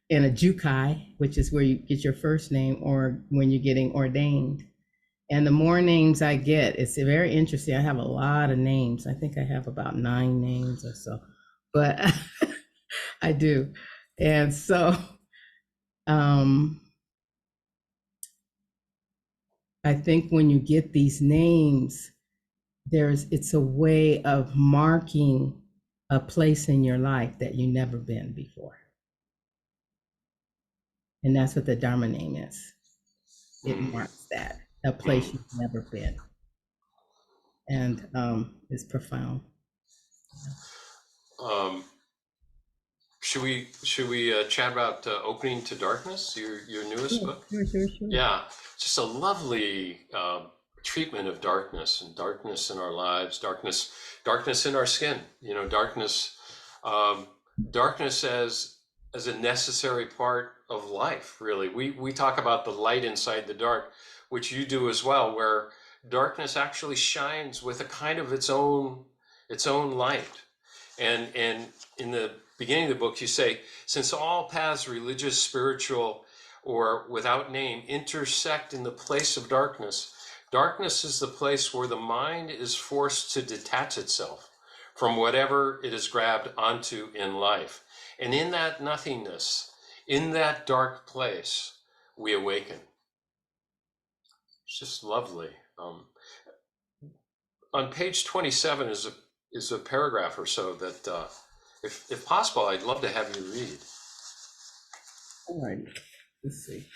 in a jukai, which is where you get your first name, or when you're getting ordained. And the more names I get, it's very interesting. I have a lot of names. I think I have about 9 names or so, but I do. And so I think when you get these names, it's a way of marking a place in your life that you've never been before. And that's what the Dharma name is. It marks that, a place you've never been. And it's profound. Should we chat about Opening to Darkness, your newest book? Sure. Yeah, just a lovely treatment of darkness, and darkness in our lives, darkness in our skin. You know, darkness as a necessary part of life. Really, we talk about the light inside the dark, which you do as well, where darkness actually shines with a kind of its own light. And in the beginning of the book, you say, since all paths, religious, spiritual, or without name, intersect in the place of darkness, darkness is the place where the mind is forced to detach itself from whatever it is grabbed onto in life. And in that nothingness, in that dark place, we awaken. It's just lovely. On page 27 is a paragraph or so that, if possible, I'd love to have you read. All right, let's see.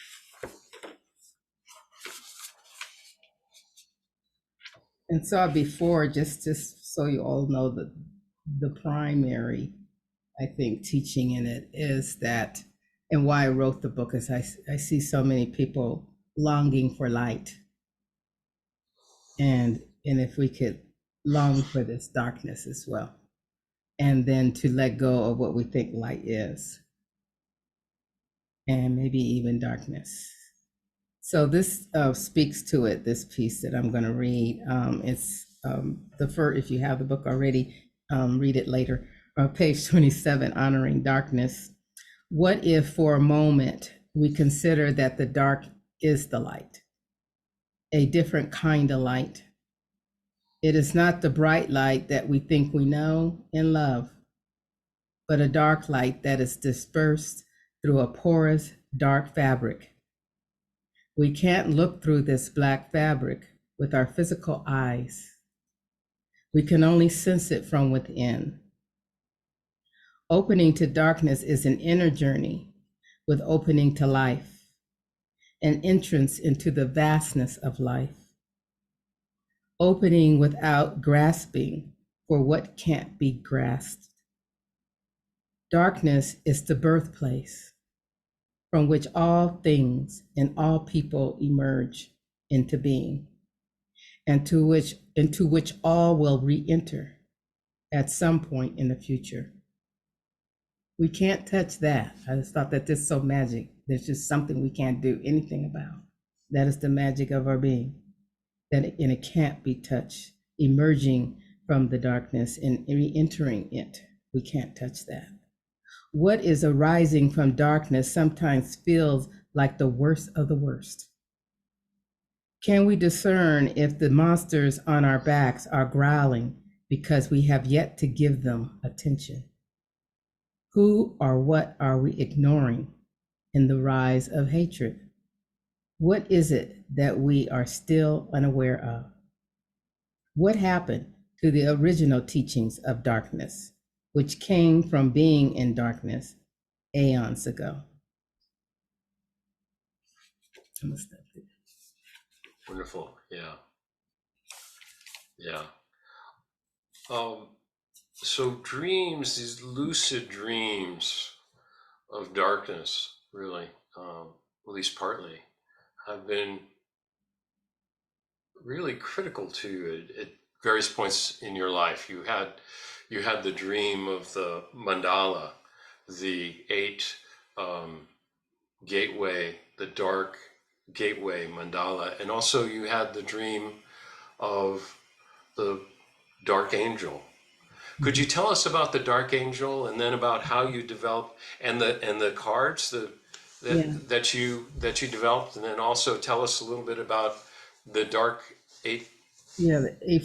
And so before, just so you all know, that the primary, I think, teaching in it is that, and why I wrote the book is I see so many people longing for light. And if we could long for this darkness as well, and then to let go of what we think light is, and maybe even darkness. So this speaks to it, this piece that I'm going to read. It's the first, if you have the book already, read it later. Page 27, Honoring Darkness. What if for a moment we consider that the dark is the light, a different kind of light? It is not the bright light that we think we know and love, but a dark light that is dispersed through a porous, dark fabric. We can't look through this black fabric with our physical eyes. We can only sense it from within. Opening to darkness is an inner journey with opening to life, an entrance into the vastness of life. Opening without grasping for what can't be grasped. Darkness is the birthplace from which all things and all people emerge into being, and into which all will re-enter at some point in the future. We can't touch that. I just thought that this is so magic. There's just something we can't do anything about. That is the magic of our being. And it can't be touched. Emerging from the darkness and re-entering it, we can't touch that. What is arising from darkness sometimes feels like the worst of the worst. Can we discern if the monsters on our backs are growling because we have yet to give them attention? Who or what are we ignoring in the rise of hatred? What is it that we are still unaware of? What happened to the original teachings of darkness, which came from being in darkness aeons ago? Wonderful. Yeah. Yeah. So dreams, these lucid dreams of darkness, really, at least partly, have been really critical to you at various points in your life. You had the dream of the mandala, the 8 gateway, the dark gateway mandala, and also you had the dream of the dark angel. Could you tell us about the dark angel, and then about how you developed, and the cards that you developed, and then also tell us a little bit about the dark 8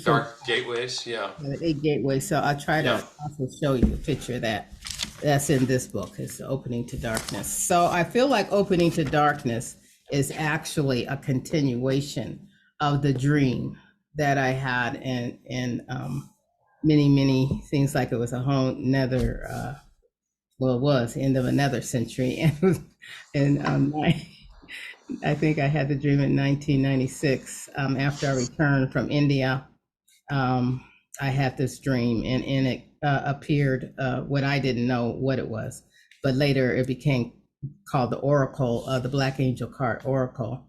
dark gateways? Yeah, the 8 gateways. So I'll try to also show you a picture of that. That's in this book. It's the Opening to Darkness. So I feel like Opening to Darkness is actually a continuation of the dream that I had in many things, like it was a whole nether, well, it was end of another century. And I think I had the dream in 1996, after I returned from India. I had this dream, and in it appeared what I didn't know what it was, but later it became called the Oracle, the Black Angel card Oracle.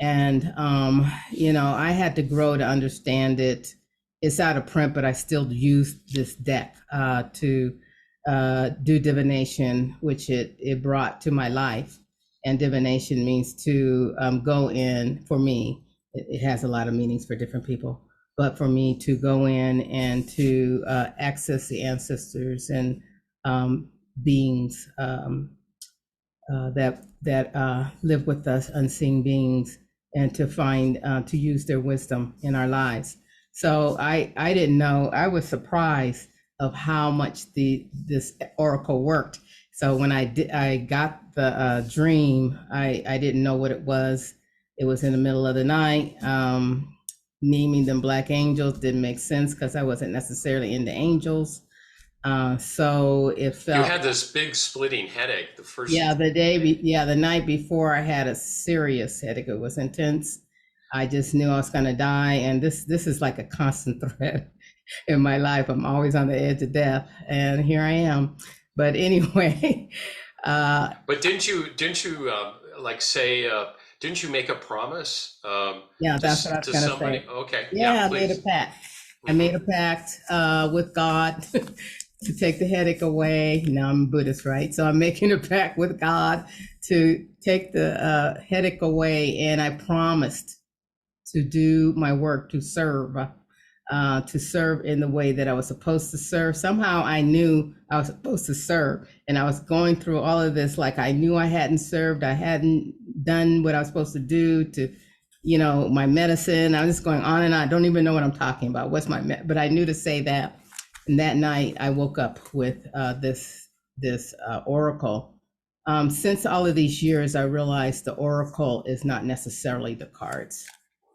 And I had to grow to understand it. It's out of print, but I still use this deck to do divination, which it brought to my life. And divination means to go in. For me, it has a lot of meanings for different people, but for me, to go in and to access the ancestors and beings that live with us, unseen beings, and to find to use their wisdom in our lives. So I didn't know. I was surprised of how much this oracle worked. So when I got the dream, I didn't know what it was. It was in the middle of the night. Naming them black angels didn't make sense because I wasn't necessarily into angels. So it felt. You had this big splitting headache the first. The night before, I had a serious headache. It was intense. I just knew I was going to die, and this is like a constant threat in my life. I'm always on the edge of death, and here I am. But anyway. But didn't you like say? Didn't you make a promise? That's what I was going to say. Okay. Yeah, I made a pact. I made a pact with God to take the headache away. Now I'm Buddhist, right? So I'm making a pact with God to take the headache away, and I promised to do my work, to serve in the way that I was supposed to serve. Somehow I knew I was supposed to serve, and I was going through all of this like I knew I hadn't served, I hadn't done what I was supposed to do to, my medicine. I was just going on and on. I don't even know what I'm talking about. But I knew to say that. And that night I woke up with this oracle. Since all of these years, I realized the oracle is not necessarily the cards.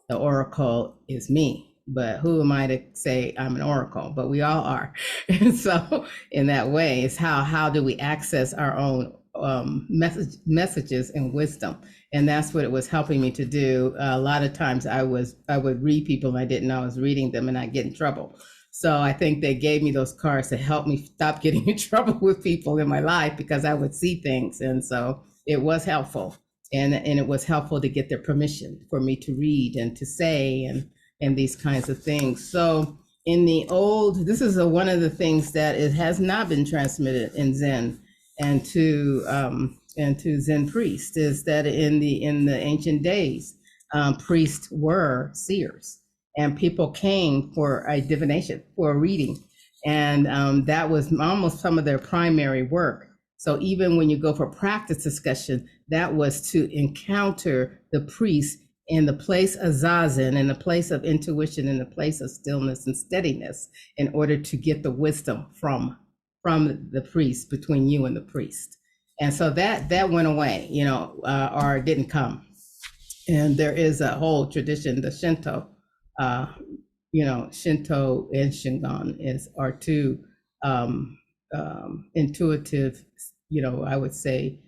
The oracle is me, but who am I to say I'm an oracle? But we all are. And so in that way, it's how do we access our own messages and wisdom? And that's what it was helping me to do. A lot of times I would read people and I didn't know I was reading them, and I'd get in trouble. So I think they gave me those cards to help me stop getting in trouble with people in my life, because I would see things. And so it was helpful. And it was helpful to get their permission for me to read and to say and these kinds of things. So this is one of the things that it has not been transmitted in Zen and to Zen priests, is that in the ancient days, priests were seers, and people came for a divination, for a reading, and that was almost some of their primary work. So even when you go for practice discussion, that was to encounter the priest in the place of Zazen, in the place of intuition, in the place of stillness and steadiness, in order to get the wisdom from the priest, between you and the priest. And so that went away, or didn't come. And there is a whole tradition, the Shinto, uh, Shinto and Shingon are two intuitive, I would say,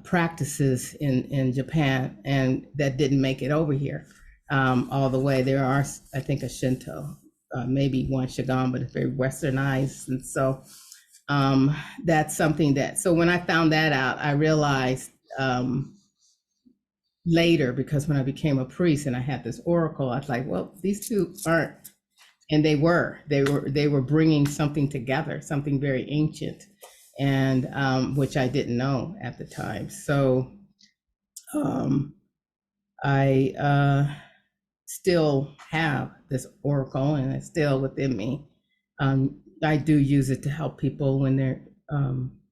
practices in Japan, and that didn't make it over here all the way. There are, I think, a Shinto, maybe one Shingon, but it's very westernized. And so that's something so when I found that out, I realized later, because when I became a priest and I had this oracle, I was like, well, these two aren't. And they were bringing something together, something very ancient, and which I didn't know at the time. So I still have this oracle, and it's still within me. I do use it to help people when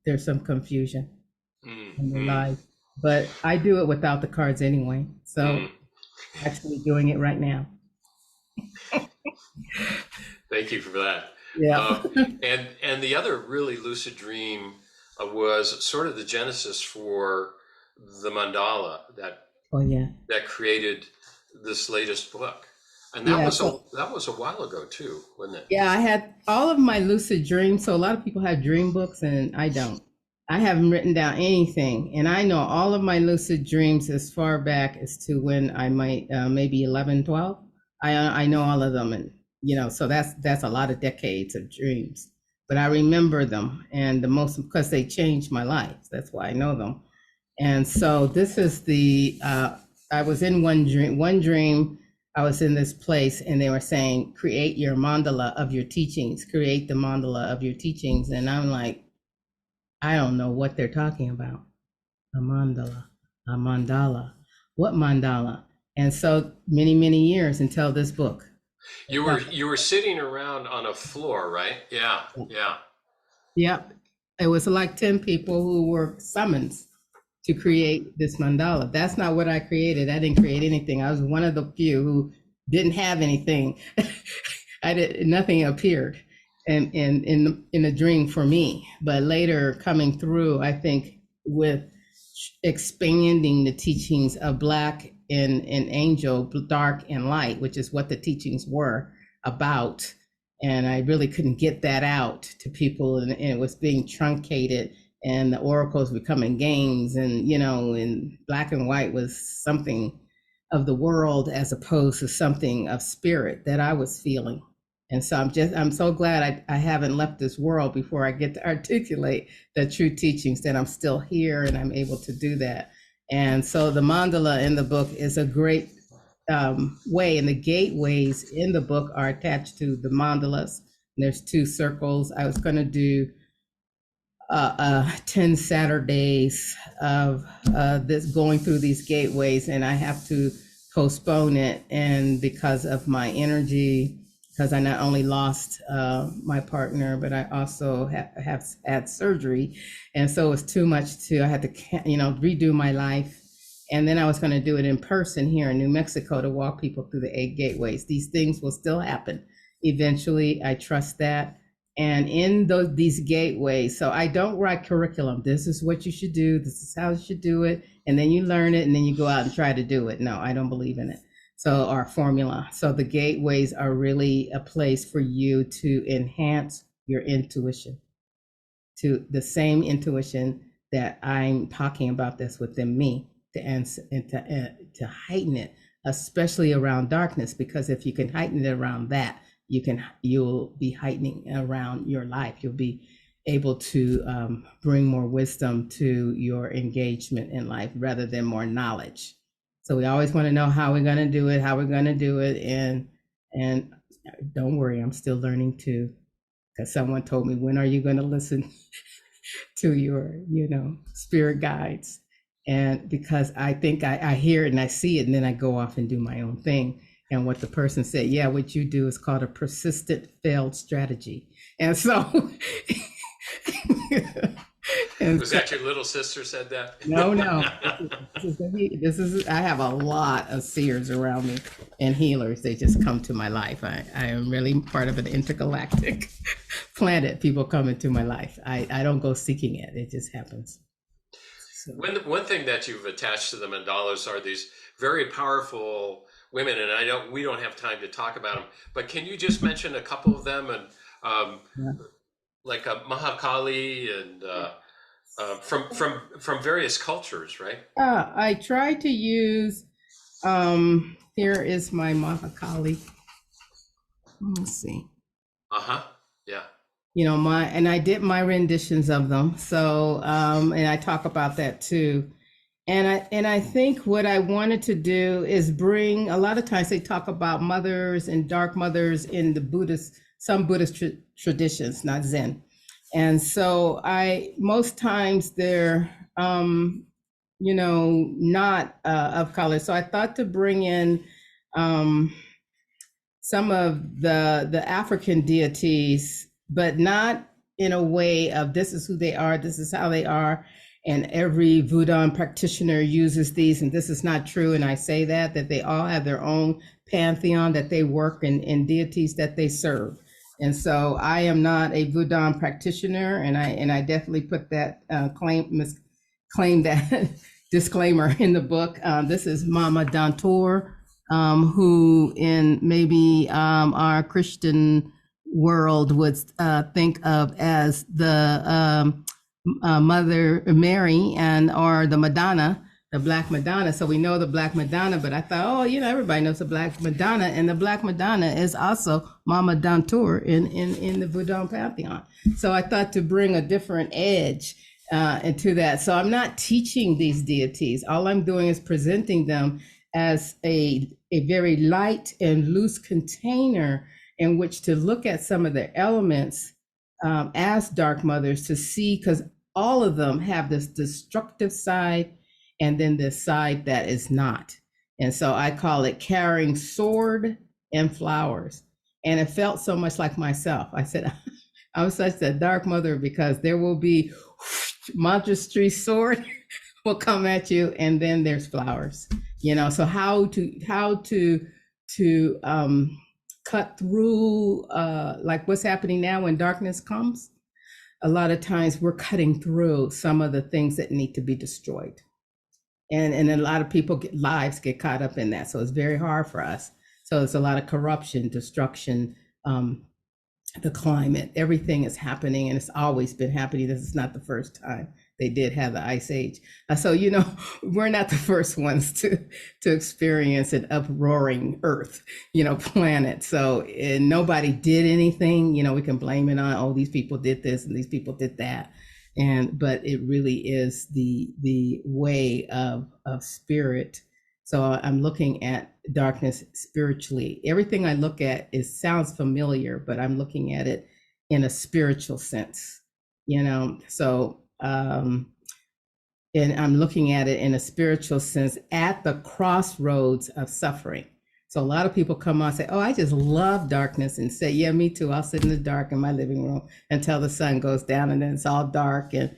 there's some confusion in their lives, but I do it without the cards anyway. So actually doing it right now. Thank you for that. Yeah. And the other really lucid dream was sort of the genesis for the mandala that Oh yeah. that created this latest book. And that was a while ago too, wasn't it? Yeah, I had all of my lucid dreams. So a lot of people have dream books, and I don't. I haven't written down anything, and I know all of my lucid dreams as far back as to when I might maybe 11, 12. I know all of them, and so that's a lot of decades of dreams. But I remember them, and the most, because they changed my life. That's why I know them. And so this is I was in one dream. I was in this place, and they were saying, create your mandala of your teachings, create the mandala of your teachings. And I'm like, I don't know what they're talking about. A mandala, what mandala? And so many, many years until this book. You were sitting around on a floor, right? Yeah. Yep. It was like 10 people who were summoned to create this mandala. That's not what I created. I didn't create anything. I was one of the few who didn't have anything. Nothing appeared in a dream for me. But later coming through, I think with expanding the teachings of Black and Angel, dark and light, which is what the teachings were about. And I really couldn't get that out to people, and it was being truncated, and the oracles becoming games, and black and white was something of the world as opposed to something of spirit that I was feeling. And so I'm so glad I haven't left this world before I get to articulate the true teachings, that I'm still here and I'm able to do that. And so the mandala in the book is a great way, and the gateways in the book are attached to the mandalas. And there's 2 circles. I was going to do 10 Saturdays of this, going through these gateways, and I have to postpone it. And because of my energy, because I not only lost my partner, but I also have had surgery. And so it was too much I had to, redo my life. And then I was going to do it in person here in New Mexico to walk people through the 8 gateways. These things will still happen eventually. I trust that. And in these gateways, so I don't write curriculum. This is what you should do. This is how you should do it. And then you learn it, and then you go out and try to do it. No, I don't believe in it. So our formula. So the gateways are really a place for you to enhance your intuition, to the same intuition that I'm talking about that's within me, to answer and to heighten it, especially around darkness. Because if you can heighten it around that, you'll be heightening around your life. You'll be able to bring more wisdom to your engagement in life rather than more knowledge. So we always want to know how we're going to do it, and don't worry, I'm still learning too. Because someone told me, when are you going to listen to your, spirit guides? And because I think I hear it and I see it, and then I go off and do my own thing. And what the person said, yeah, what you do is called a persistent failed strategy. And so, and Was that your little sister said that? no, no. This is I have a lot of seers around me and healers. They just come to my life. I am really part of an intergalactic planet. People come into my life. I don't go seeking it. It just happens. So. One thing that you've attached to the mandalas are these very powerful women, and we don't have time to talk about them, but can you just mention a couple of them, and Yeah. like a Mahakali and from various cultures, right? I try to use, here is my Mahakali. Let me see. Uh-huh. Yeah. And I did my renditions of them. So, and I talk about that too. And I think what I wanted to do is bring, a lot of times they talk about mothers and dark mothers in the some Buddhist traditions, not Zen. And so most times they're, not of color. So I thought to bring in some of the African deities, but not in a way of this is who they are, this is how they are, and every Vodun practitioner uses these, and this is not true. And I say that they all have their own pantheon that they work in deities that they serve. And so I am not a Vodun practitioner, and I definitely put that claim that disclaimer in the book. This is Mama Dantor, who in maybe our Christian world would think of as the Mother Mary or the Madonna, the Black Madonna. So we know the Black Madonna, but I thought, everybody knows the Black Madonna, and the Black Madonna is also Mama Dantur in the Vodun pantheon. So I thought to bring a different edge into that. So I'm not teaching these deities. All I'm doing is presenting them as a very light and loose container in which to look at some of the elements as dark mothers, to see, because all of them have this destructive side and then this side that is not. And so I call it carrying sword and flowers. And it felt so much like myself. I said, I'm such a dark mother because there will be monstrous sword will come at you, and then there's flowers. So how to cut through like what's happening now when darkness comes. A lot of times we're cutting through some of the things that need to be destroyed, and a lot of people lives get caught up in that. So it's very hard for us. So it's a lot of corruption, destruction, the climate, everything is happening, and it's always been happening. This is not the first time they did have the ice age. So, we're not the first ones to experience an uproaring earth, planet. So nobody did anything, we can blame it on, oh, these people did this and these people did that. But it really is the way of spirit. So I'm looking at darkness spiritually. Everything I look at sounds familiar, but I'm looking at it in a spiritual sense, So, and I'm looking at it in a spiritual sense at the crossroads of suffering. So a lot of people come on and say, oh, I just love darkness, and say, yeah, me too. I'll sit in the dark in my living room until the sun goes down, and then it's all dark. And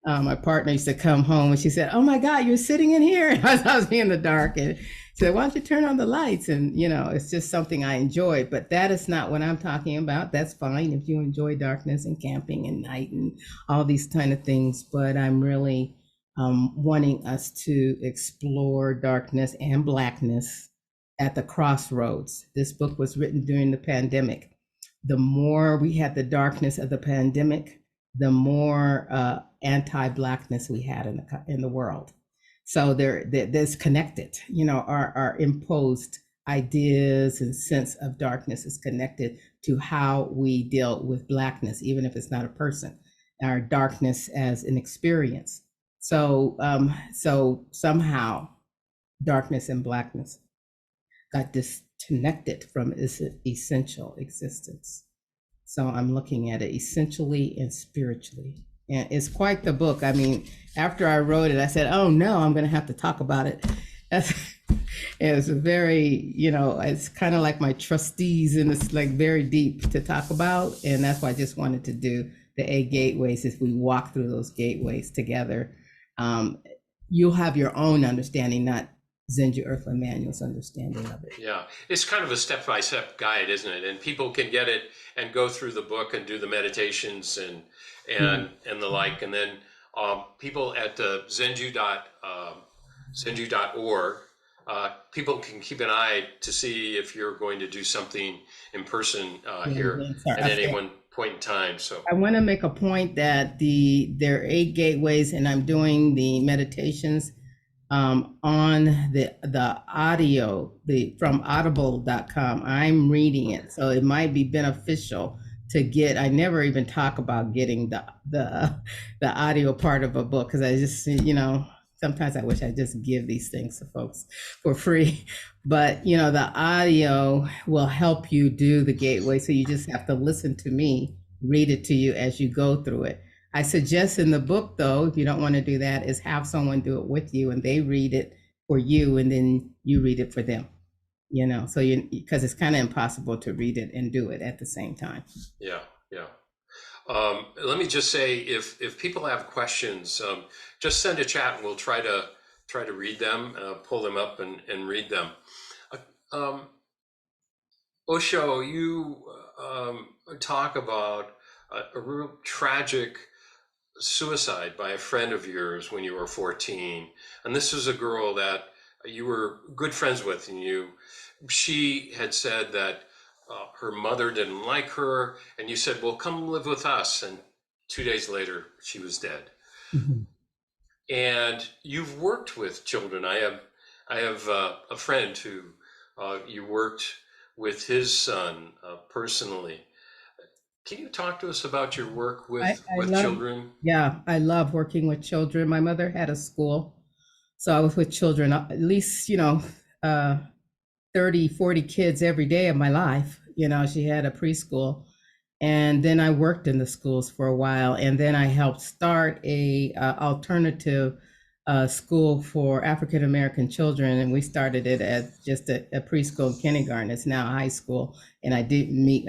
my partner used to come home and she said, oh my God, you're sitting in here. I was in the dark, and she said, why don't you turn on the lights? And, it's just something I enjoy, but that is not what I'm talking about. That's fine if you enjoy darkness and camping and night and all these kind of things. But I'm really wanting us to explore darkness and Blackness at the crossroads. This book was written during the pandemic. The more we had the darkness of the pandemic, the more anti-Blackness we had in the world. So there's connected, our imposed ideas and sense of darkness is connected to how we deal with Blackness, even if it's not a person, our darkness as an experience. So somehow darkness and Blackness got disconnected from its essential existence. So I'm looking at it essentially and spiritually. And it's quite the book. I mean, after I wrote it, I said, oh no, I'm going to have to talk about it. That's, it was very, it's kind of like my trustees, and it's like very deep to talk about. And that's why I just wanted to do the 8 gateways. If we walk through those gateways together, you'll have your own understanding, not Zenju Earthlyn Manuel's understanding of it. Yeah, it's kind of a step-by-step guide, isn't it? And people can get it and go through the book and do the meditations and the like. And then people at zenju.org, people can keep an eye to see if you're going to do something in person here at any one point in time. So I want to make a point that there are 8 gateways, and I'm doing the meditations on the audio, from audible.com. I'm reading it, so it might be beneficial to get. I never even talk about getting the audio part of a book, because I just, sometimes I wish I just give these things to folks for free. But the audio will help you do the gateway, so you just have to listen to me read it to you as you go through it. I suggest in the book, though, if you don't want to do that, is have someone do it with you, and they read it for you, and then you read it for them. So because it's kind of impossible to read it and do it at the same time. Yeah. Let me just say, if people have questions, just send a chat, and we'll try to read them, pull them up and read them. Osho, you talk about a real tragic suicide by a friend of yours when you were 14, and this was a girl that you were good friends with, and she had said that her mother didn't like her, and you said, well, come live with us, and 2 days later she was dead. Mm-hmm. And you've worked with children. I have a friend who you worked with his son personally. Can you talk to us about your work with children? Yeah, I love working with children. My mother had a school, so I was with children, at least, 30, 40 kids every day of my life. She had a preschool. And then I worked in the schools for a while. And then I helped start a alternative school for African-American children. And we started it as just a preschool and kindergarten. It's now high school. And I did meet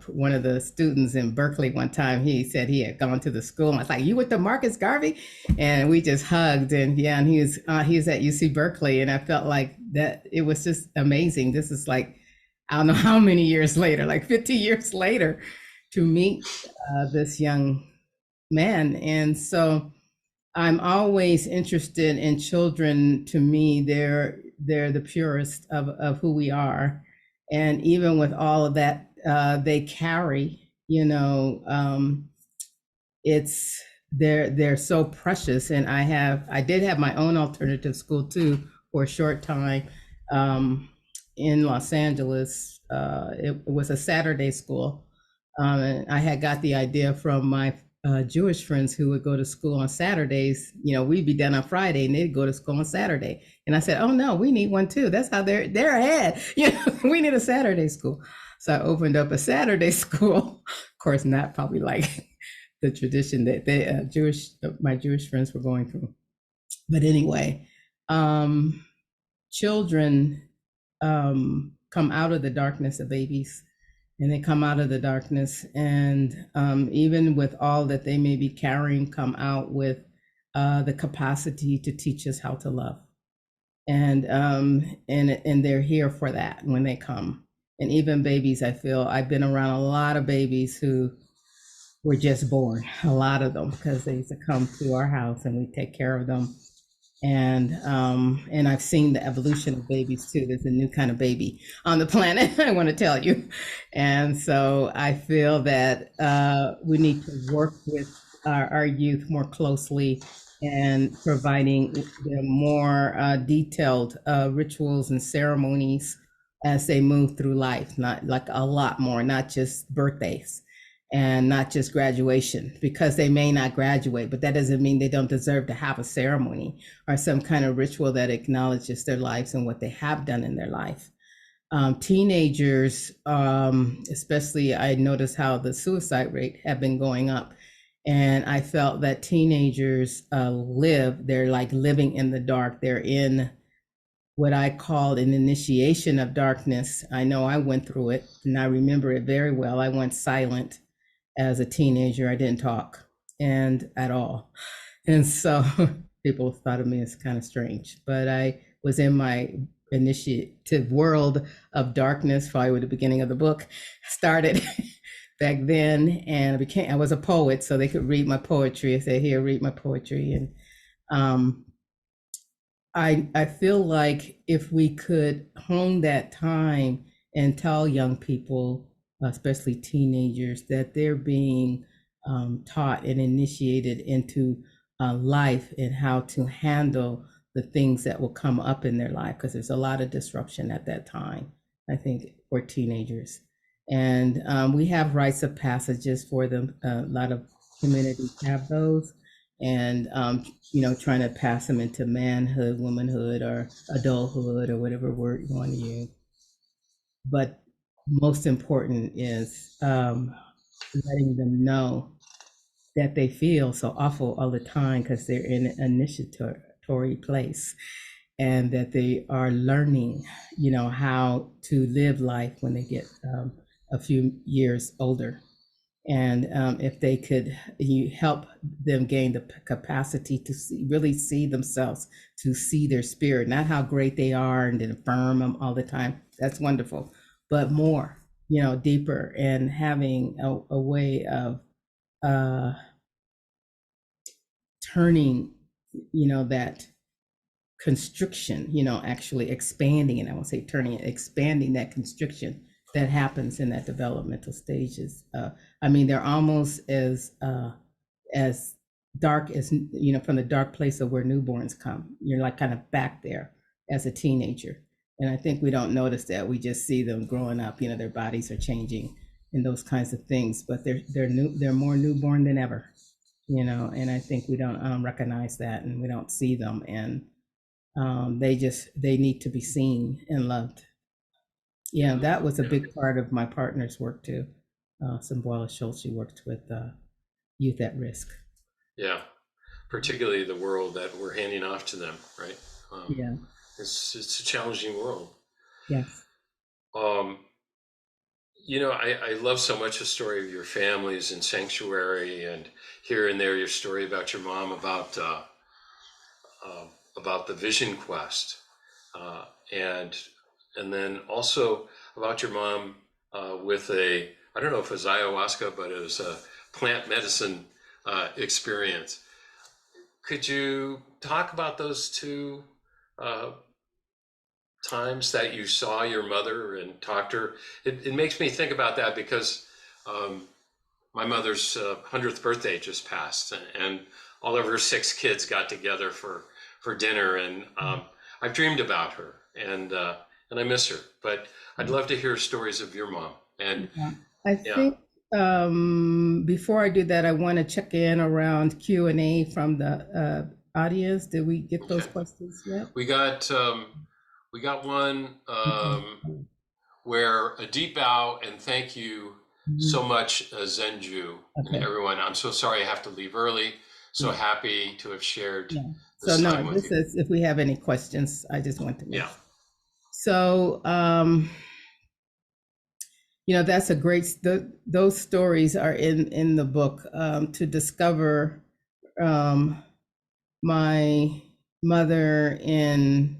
one of the students in Berkeley one time. He said he had gone to the school. And I was like, you went to Marcus Garvey? And we just hugged. And and he was at UC Berkeley. And I felt like that it was just amazing. This is like, I don't know how many years later, like 50 years later, to meet this young man. And so I'm always interested in children. To me, they're the purest of who we are. And even with all of that they carry, they're so precious. And I did have my own alternative school too for a short time in Los Angeles. It was a Saturday school. And I had got the idea from my Jewish friends who would go to school on Saturdays. We'd be done on Friday, and they'd go to school on Saturday. And I said, oh no, we need one too. That's how they're ahead. We need a Saturday school. So I opened up a Saturday school. Of course, not probably like the tradition that my Jewish friends were going through. But anyway, children come out of the darkness of babies. And they come out of the darkness, and even with all that they may be carrying, come out with the capacity to teach us how to love. And they're here for that when they come. And even babies, I feel I've been around a lot of babies who were just born, a lot of them, because they used to come to our house and we take care of them. And I've seen the evolution of babies too. There's a new kind of baby on the planet, I want to tell you. And so I feel that we need to work with our youth more closely and providing them more detailed rituals and ceremonies as they move through life, not like a lot more, not just birthdays and not just graduation, because they may not graduate, but that doesn't mean they don't deserve to have a ceremony or some kind of ritual that acknowledges their lives and what they have done in their life. Teenagers, especially, I notice how the suicide rate have been going up. And I felt that teenagers they're like living in the dark. They're in what I called an initiation of darkness. I know I went through it and I remember it very well. I went silent as a teenager. I didn't talk and at all. And so people thought of me as kind of strange, but I was in my initiative world of darkness, probably with the beginning of the book started back then. And I was a poet, so they could read my poetry. I said, here, read my poetry. And um, I feel like if we could hone that time and tell young people, especially teenagers, that they're being taught and initiated into life and how to handle the things that will come up in their life, because there's a lot of disruption at that time, I think, for teenagers. And we have rites of passages for them. A lot of communities have those. And trying to pass them into manhood, womanhood, or adulthood, or whatever word you want to use. But most important is letting them know that they feel so awful all the time because they're in an initiatory place, and that they are learning, how to live life when they get a few years older. And if they could, you help them gain the capacity to really see themselves, to see their spirit, not how great they are and then affirm them all the time. That's wonderful, but more, deeper, and having a way of turning, that constriction, actually expanding, and I won't say turning it, expanding that constriction that happens in that developmental stages. I mean, they're almost as dark as, from the dark place of where newborns come. You're like kind of back there as a teenager. And I think we don't notice that. We just see them growing up, their bodies are changing and those kinds of things, but they're more newborn than ever, and I think we don't recognize that, and we don't see them. And they need to be seen and loved. Yeah, that was a big part of my partner's work too. Sambuela Schultz, she worked with youth at risk. Yeah, particularly the world that we're handing off to them, right? Yeah. It's a challenging world. Yes. I love so much the story of your families and sanctuary, and here and there your story about your mom about the vision quest, and then also about your mom with I don't know if it was ayahuasca, but it was a plant medicine experience. Could you talk about those two times that you saw your mother and talked to her? It makes me think about that because my mother's 100th birthday just passed, and all of her 6 kids got together for dinner, and I've dreamed about her, and I miss her. But I'd love to hear stories of your mom. And I think before I do that, I want to check in around Q&A from the audience. Did we get those questions yet? We got one where a deep bow and thank you so much, Zenju, and everyone. I'm so sorry I have to leave early. So happy to have shared this time with you. This is if we have any questions. I just want to know. Yeah. So, that's a great. Those stories are in the book to discover my mother in.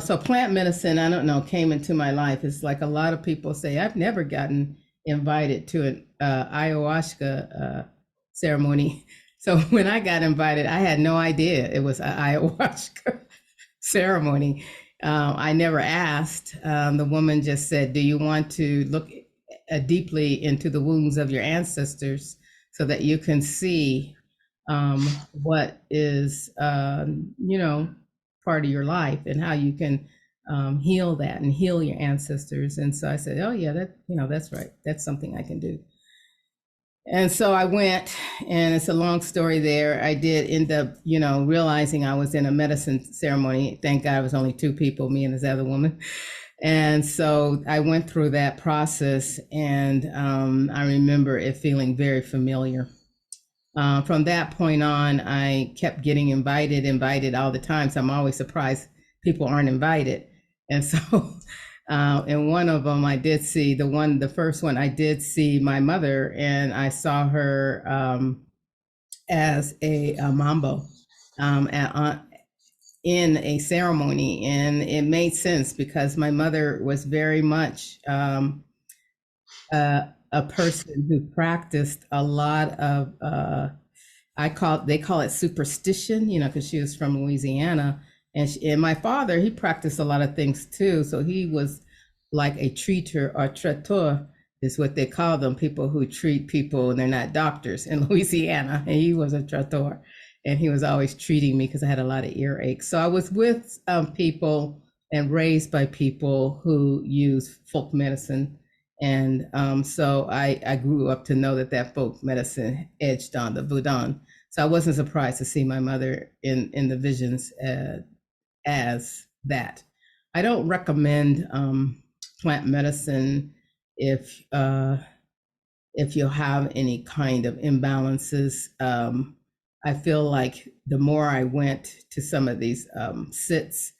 So plant medicine, I don't know, came into my life. It's like a lot of people say, I've never gotten invited to an ayahuasca ceremony. So when I got invited, I had no idea it was an ayahuasca ceremony. I never asked. The woman just said, do you want to look deeply into the wounds of your ancestors so that you can see what is, part of your life and how you can heal that and heal your ancestors. And so I said, oh yeah, that's right. That's something I can do. And so I went, and it's a long story there. I did end up, realizing I was in a medicine ceremony. Thank God it was only 2 people, me and this other woman. And so I went through that process, and I remember it feeling very familiar. From that point on, I kept getting invited all the time. So I'm always surprised people aren't invited. And so, in one of them, I did see the first one, I did see my mother, and I saw her as a mambo in a ceremony, and it made sense because my mother was very much a person who practiced a lot of they call it superstition, because she was from Louisiana, and my father, he practiced a lot of things too. So he was like a treater or traiteur is what they call them, people who treat people and they're not doctors in Louisiana. And he was a traiteur, and he was always treating me because I had a lot of earaches. So I was with people and raised by people who use folk medicine, and so I grew up to know that folk medicine edged on the Vodun. So I wasn't surprised to see my mother in the visions as that. I don't recommend plant medicine if you have any kind of imbalances. I feel like the more I went to some of these sits,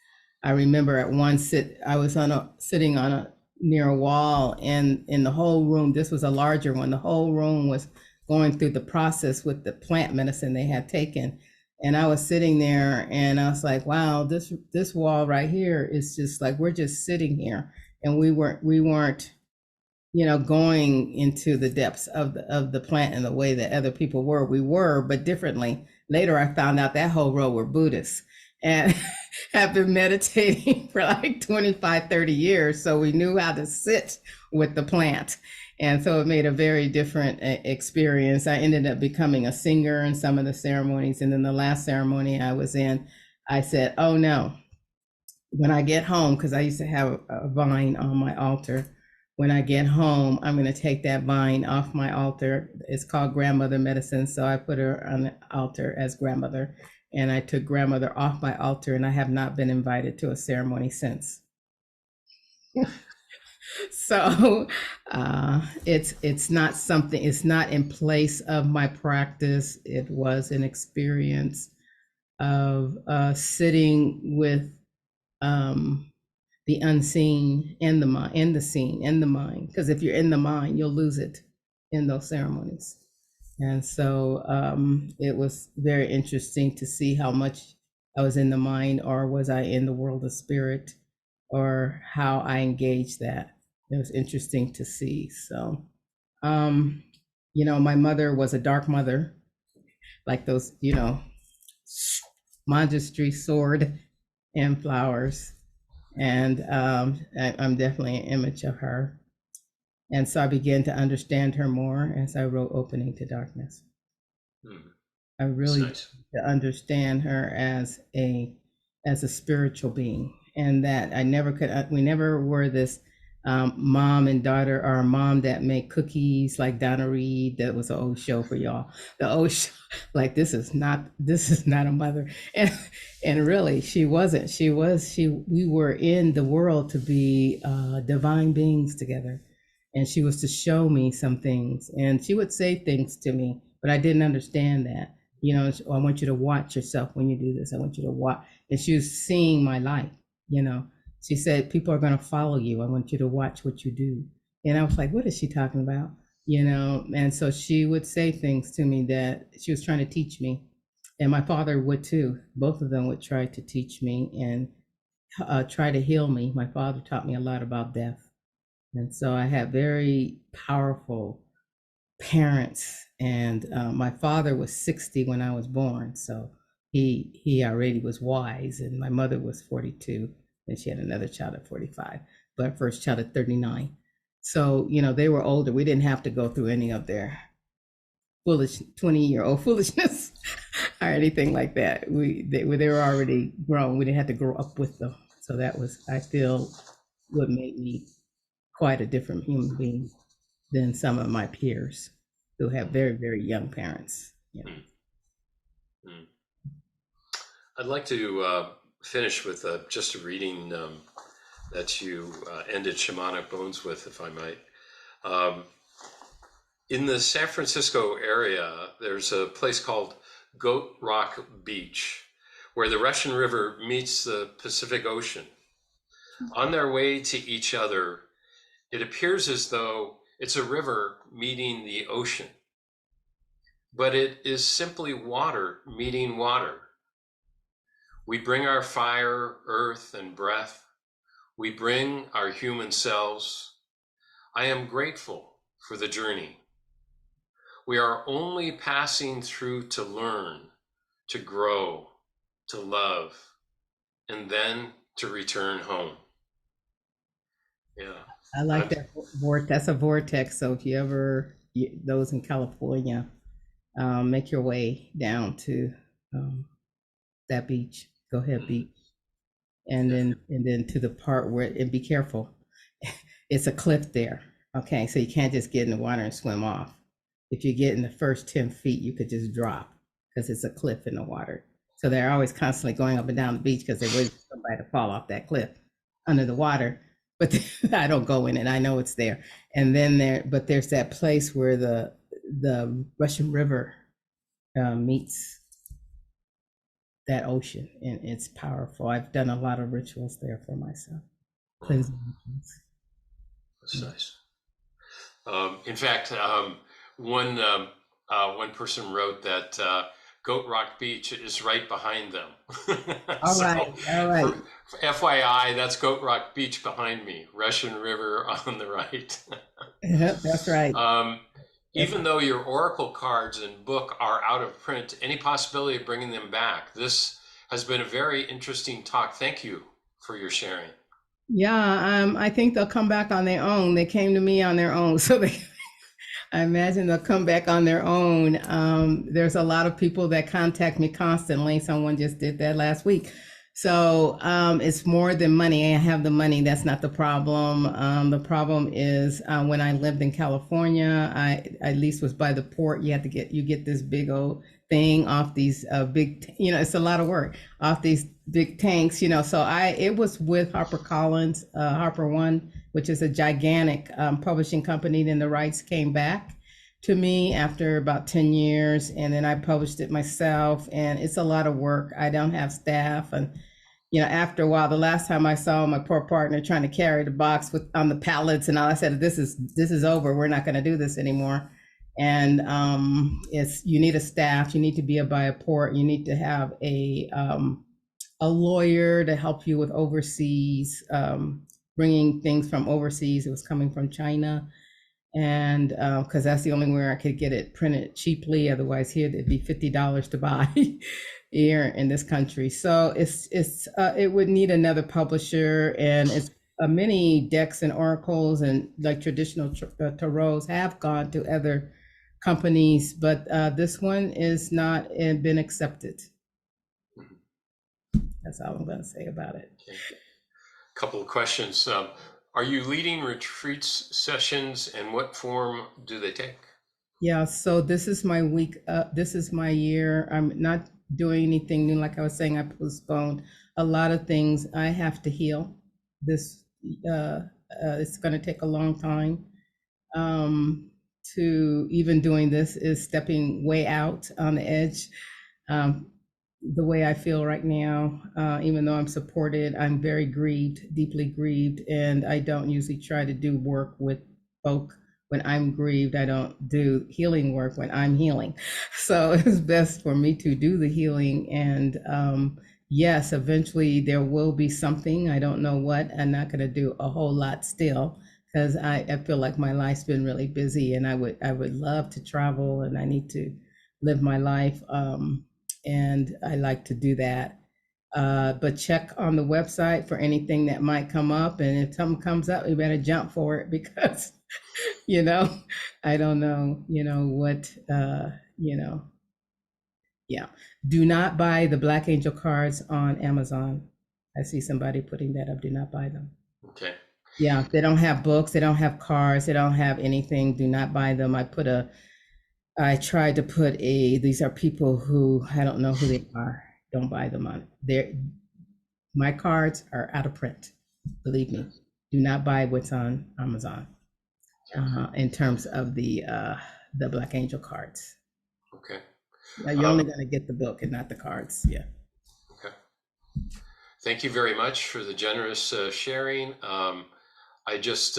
I remember at one sit, I was sitting on a near a wall, and in the whole room, this was a larger one, the whole room was going through the process with the plant medicine they had taken. And I was sitting there and I was like, wow, this wall right here is just like, we're just sitting here. And we weren't going into the depths of the plant in the way that other people were. We were, but differently. Later, I found out that whole row were Buddhists and have been meditating for like 25, 30 years. So we knew how to sit with the plant. And so it made a very different experience. I ended up becoming a singer in some of the ceremonies. And then the last ceremony I was in, I said, oh no, when I get home, because I used to have a vine on my altar. When I get home, I'm going to take that vine off my altar. It's called grandmother medicine. So I put her on the altar as grandmother. And I took grandmother off my altar, and I have not been invited to a ceremony since. So it's not something, it's not in place of my practice. It was an experience of sitting with the unseen and the mind and the seen and the mind, because if you're in the mind, you'll lose it in those ceremonies. And so it was very interesting to see how much I was in the mind, or was I in the world of spirit, or how I engaged that. It was interesting to see. So my mother was a dark mother, like those, monastery sword and flowers. And I'm definitely an image of her. And so I began to understand her more as I wrote Opening to Darkness. I really nice. to understand her as a spiritual being, and that I never could. We never were this mom and daughter, or a mom that made cookies like Donna Reed. That was an old show for y'all. The old show, like this is not a mother, and really she wasn't. We were in the world to be divine beings together, and she was to show me some things, and she would say things to me, but I didn't understand that. I want you to watch yourself when you do this. I want you to watch. And she was seeing my life. She said, people are going to follow you. I want you to watch what you do. And I was like, what is she talking about? And so she would say things to me that she was trying to teach me. And my father would too. Both of them would try to teach me and try to heal me. My father taught me a lot about death. And so I had very powerful parents, and my father was 60 when I was born, so he already was wise, and my mother was 42, and she had another child at 45, but first child at 39. So they were older. We didn't have to go through any of their foolish 20-year-old foolishness or anything like that. They were already grown. We didn't have to grow up with them. So that was, I feel, what made me quite a different human being than some of my peers who have very, very young parents. I'd like to finish with just a reading that you ended Shamanic Bones with, if I might. In the San Francisco area, there's a place called Goat Rock Beach, where the Russian River meets the Pacific Ocean. On their way to each other, it appears as though it's a river meeting the ocean, but it is simply water meeting water. We bring our fire, earth, and breath. We bring our human selves. I am grateful for the journey. We are only passing through to learn, to grow, to love, and then to return home. Yeah. I like that that's a vortex. So if you ever, those in California, make your way down to that beach, go ahead beach, and then to the part where, and be careful, it's a cliff there. Okay, so you can't just get in the water and swim off. If you get in the first 10 feet, you could just drop because it's a cliff in the water. So they're always constantly going up and down the beach because they're waiting for somebody to fall off that cliff under the water. But I don't go in it. I know it's there. And then there's that place where the Russian River meets that ocean, and it's powerful. I've done a lot of rituals there for myself. Cleansing rituals. That's nice. In fact, one person wrote that Goat Rock Beach is right behind them. All right. FYI, that's Goat Rock Beach behind me, Russian River on the right. Yep, that's right. Even though your oracle cards and book are out of print, any possibility of bringing them back? This has been a very interesting talk. Thank you for your sharing. Yeah, I think they'll come back on their own. They came to me on their own, so I imagine they'll come back on their own. There's a lot of people that contact me constantly. Someone just did that last week. So it's more than money. I have the money. That's not the problem. The problem is when I lived in California, I at least was by the port. You get this big old thing off these big, it's a lot of work off these big tanks, So it was with HarperCollins, Harper One, which is a gigantic publishing company. Then the rights came back to me after about 10 years, and then I published it myself, and it's a lot of work. I don't have staff, and after a while, the last time I saw my poor partner trying to carry the box on the pallets and all, I said, this is over. We're not going to do this anymore. And you need a staff. You need to be by a port. You need to have a lawyer to help you with overseas, bringing things from overseas. It was coming from China. And because that's the only way I could get it printed cheaply. Otherwise, here it'd be $50 to buy here in this country. So it would need another publisher, and it's many decks and oracles and like traditional tarots have gone to other companies, but this one is not been accepted. That's all I'm going to say about it. Okay. A couple of questions. Are you leading retreats sessions, and what form do they take? Yeah, so this is my week. This is my year. I'm not doing anything new. Like I was saying, I postponed a lot of things. I have to heal. This it's going to take a long time. To even doing this is stepping way out on the edge. The way I feel right now, even though I'm supported, I'm very grieved, deeply grieved, and I don't usually try to do work with folk when I'm grieved. I don't do healing work when I'm healing. So it's best for me to do the healing. And yes, eventually there will be something. I don't know what. I'm not going to do a whole lot still because I feel like my life's been really busy, and I would love to travel, and I need to live my life. And I like to do that. But check on the website for anything that might come up. And if something comes up, you better jump for it because, I don't know, what, yeah. Do not buy the Black Angel cards on Amazon. I see somebody putting that up. Do not buy them. Okay. Yeah, they don't have books. They don't have cards. They don't have anything. Do not buy them. I tried to put these are people who, I don't know who they are. Don't buy them on there. My cards are out of print. Believe me. Do not buy what's on Amazon in terms of the the Black Angel cards. Okay. Now you're only going to get the book and not the cards. Yeah. Okay. Thank you very much for the generous sharing. I just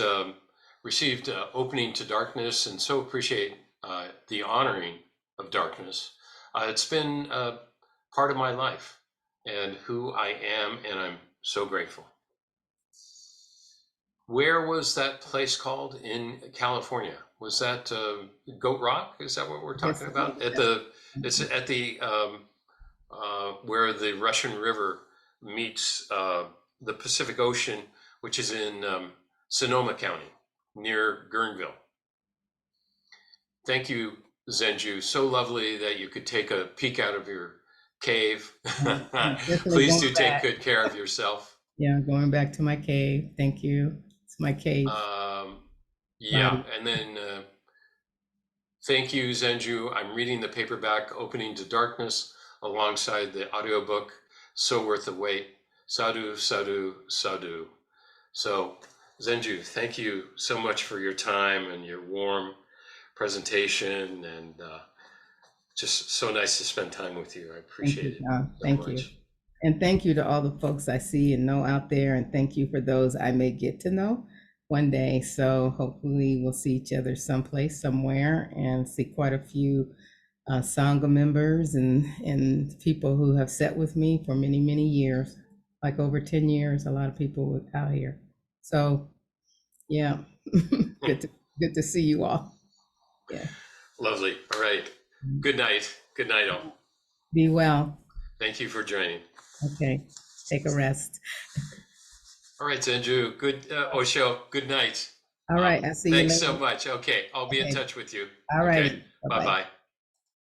received Opening to Darkness, and so appreciate the honoring of darkness. It's been part of my life and who I am, and I'm so grateful. Where was that place called in California? Was that Goat Rock? Is that what we're talking about? It's at the where the Russian River meets the Pacific Ocean, which is in Sonoma County, near Guerneville. Thank you, Zenju. So lovely that you could take a peek out of your cave. Please do take good care of yourself. Yeah, going back to my cave. Thank you. It's my cave. Yeah, and then thank you, Zenju. I'm reading the paperback Opening to Darkness alongside the audiobook, so worth the wait. Sadhu, sadhu, sadhu. So, Zenju, thank you so much for your time and your warm presentation, and just so nice to spend time with you. I appreciate it. Thank you. And thank you to all the folks I see and know out there, and thank you for those I may get to know one day. So hopefully we'll see each other someplace, somewhere, and see quite a few Sangha members and people who have sat with me for many, many years, like over 10 years, a lot of people out here. So yeah, good to see you all. Yeah. Lovely. All right. Good night. Good night, all. Be well. Thank you for joining. Okay. Take a rest. All right, Zenju. Good, Osho. Good night. All right. I'll see you later. Thanks so much. Okay. I'll be in touch with you. All right. Okay. Bye-bye.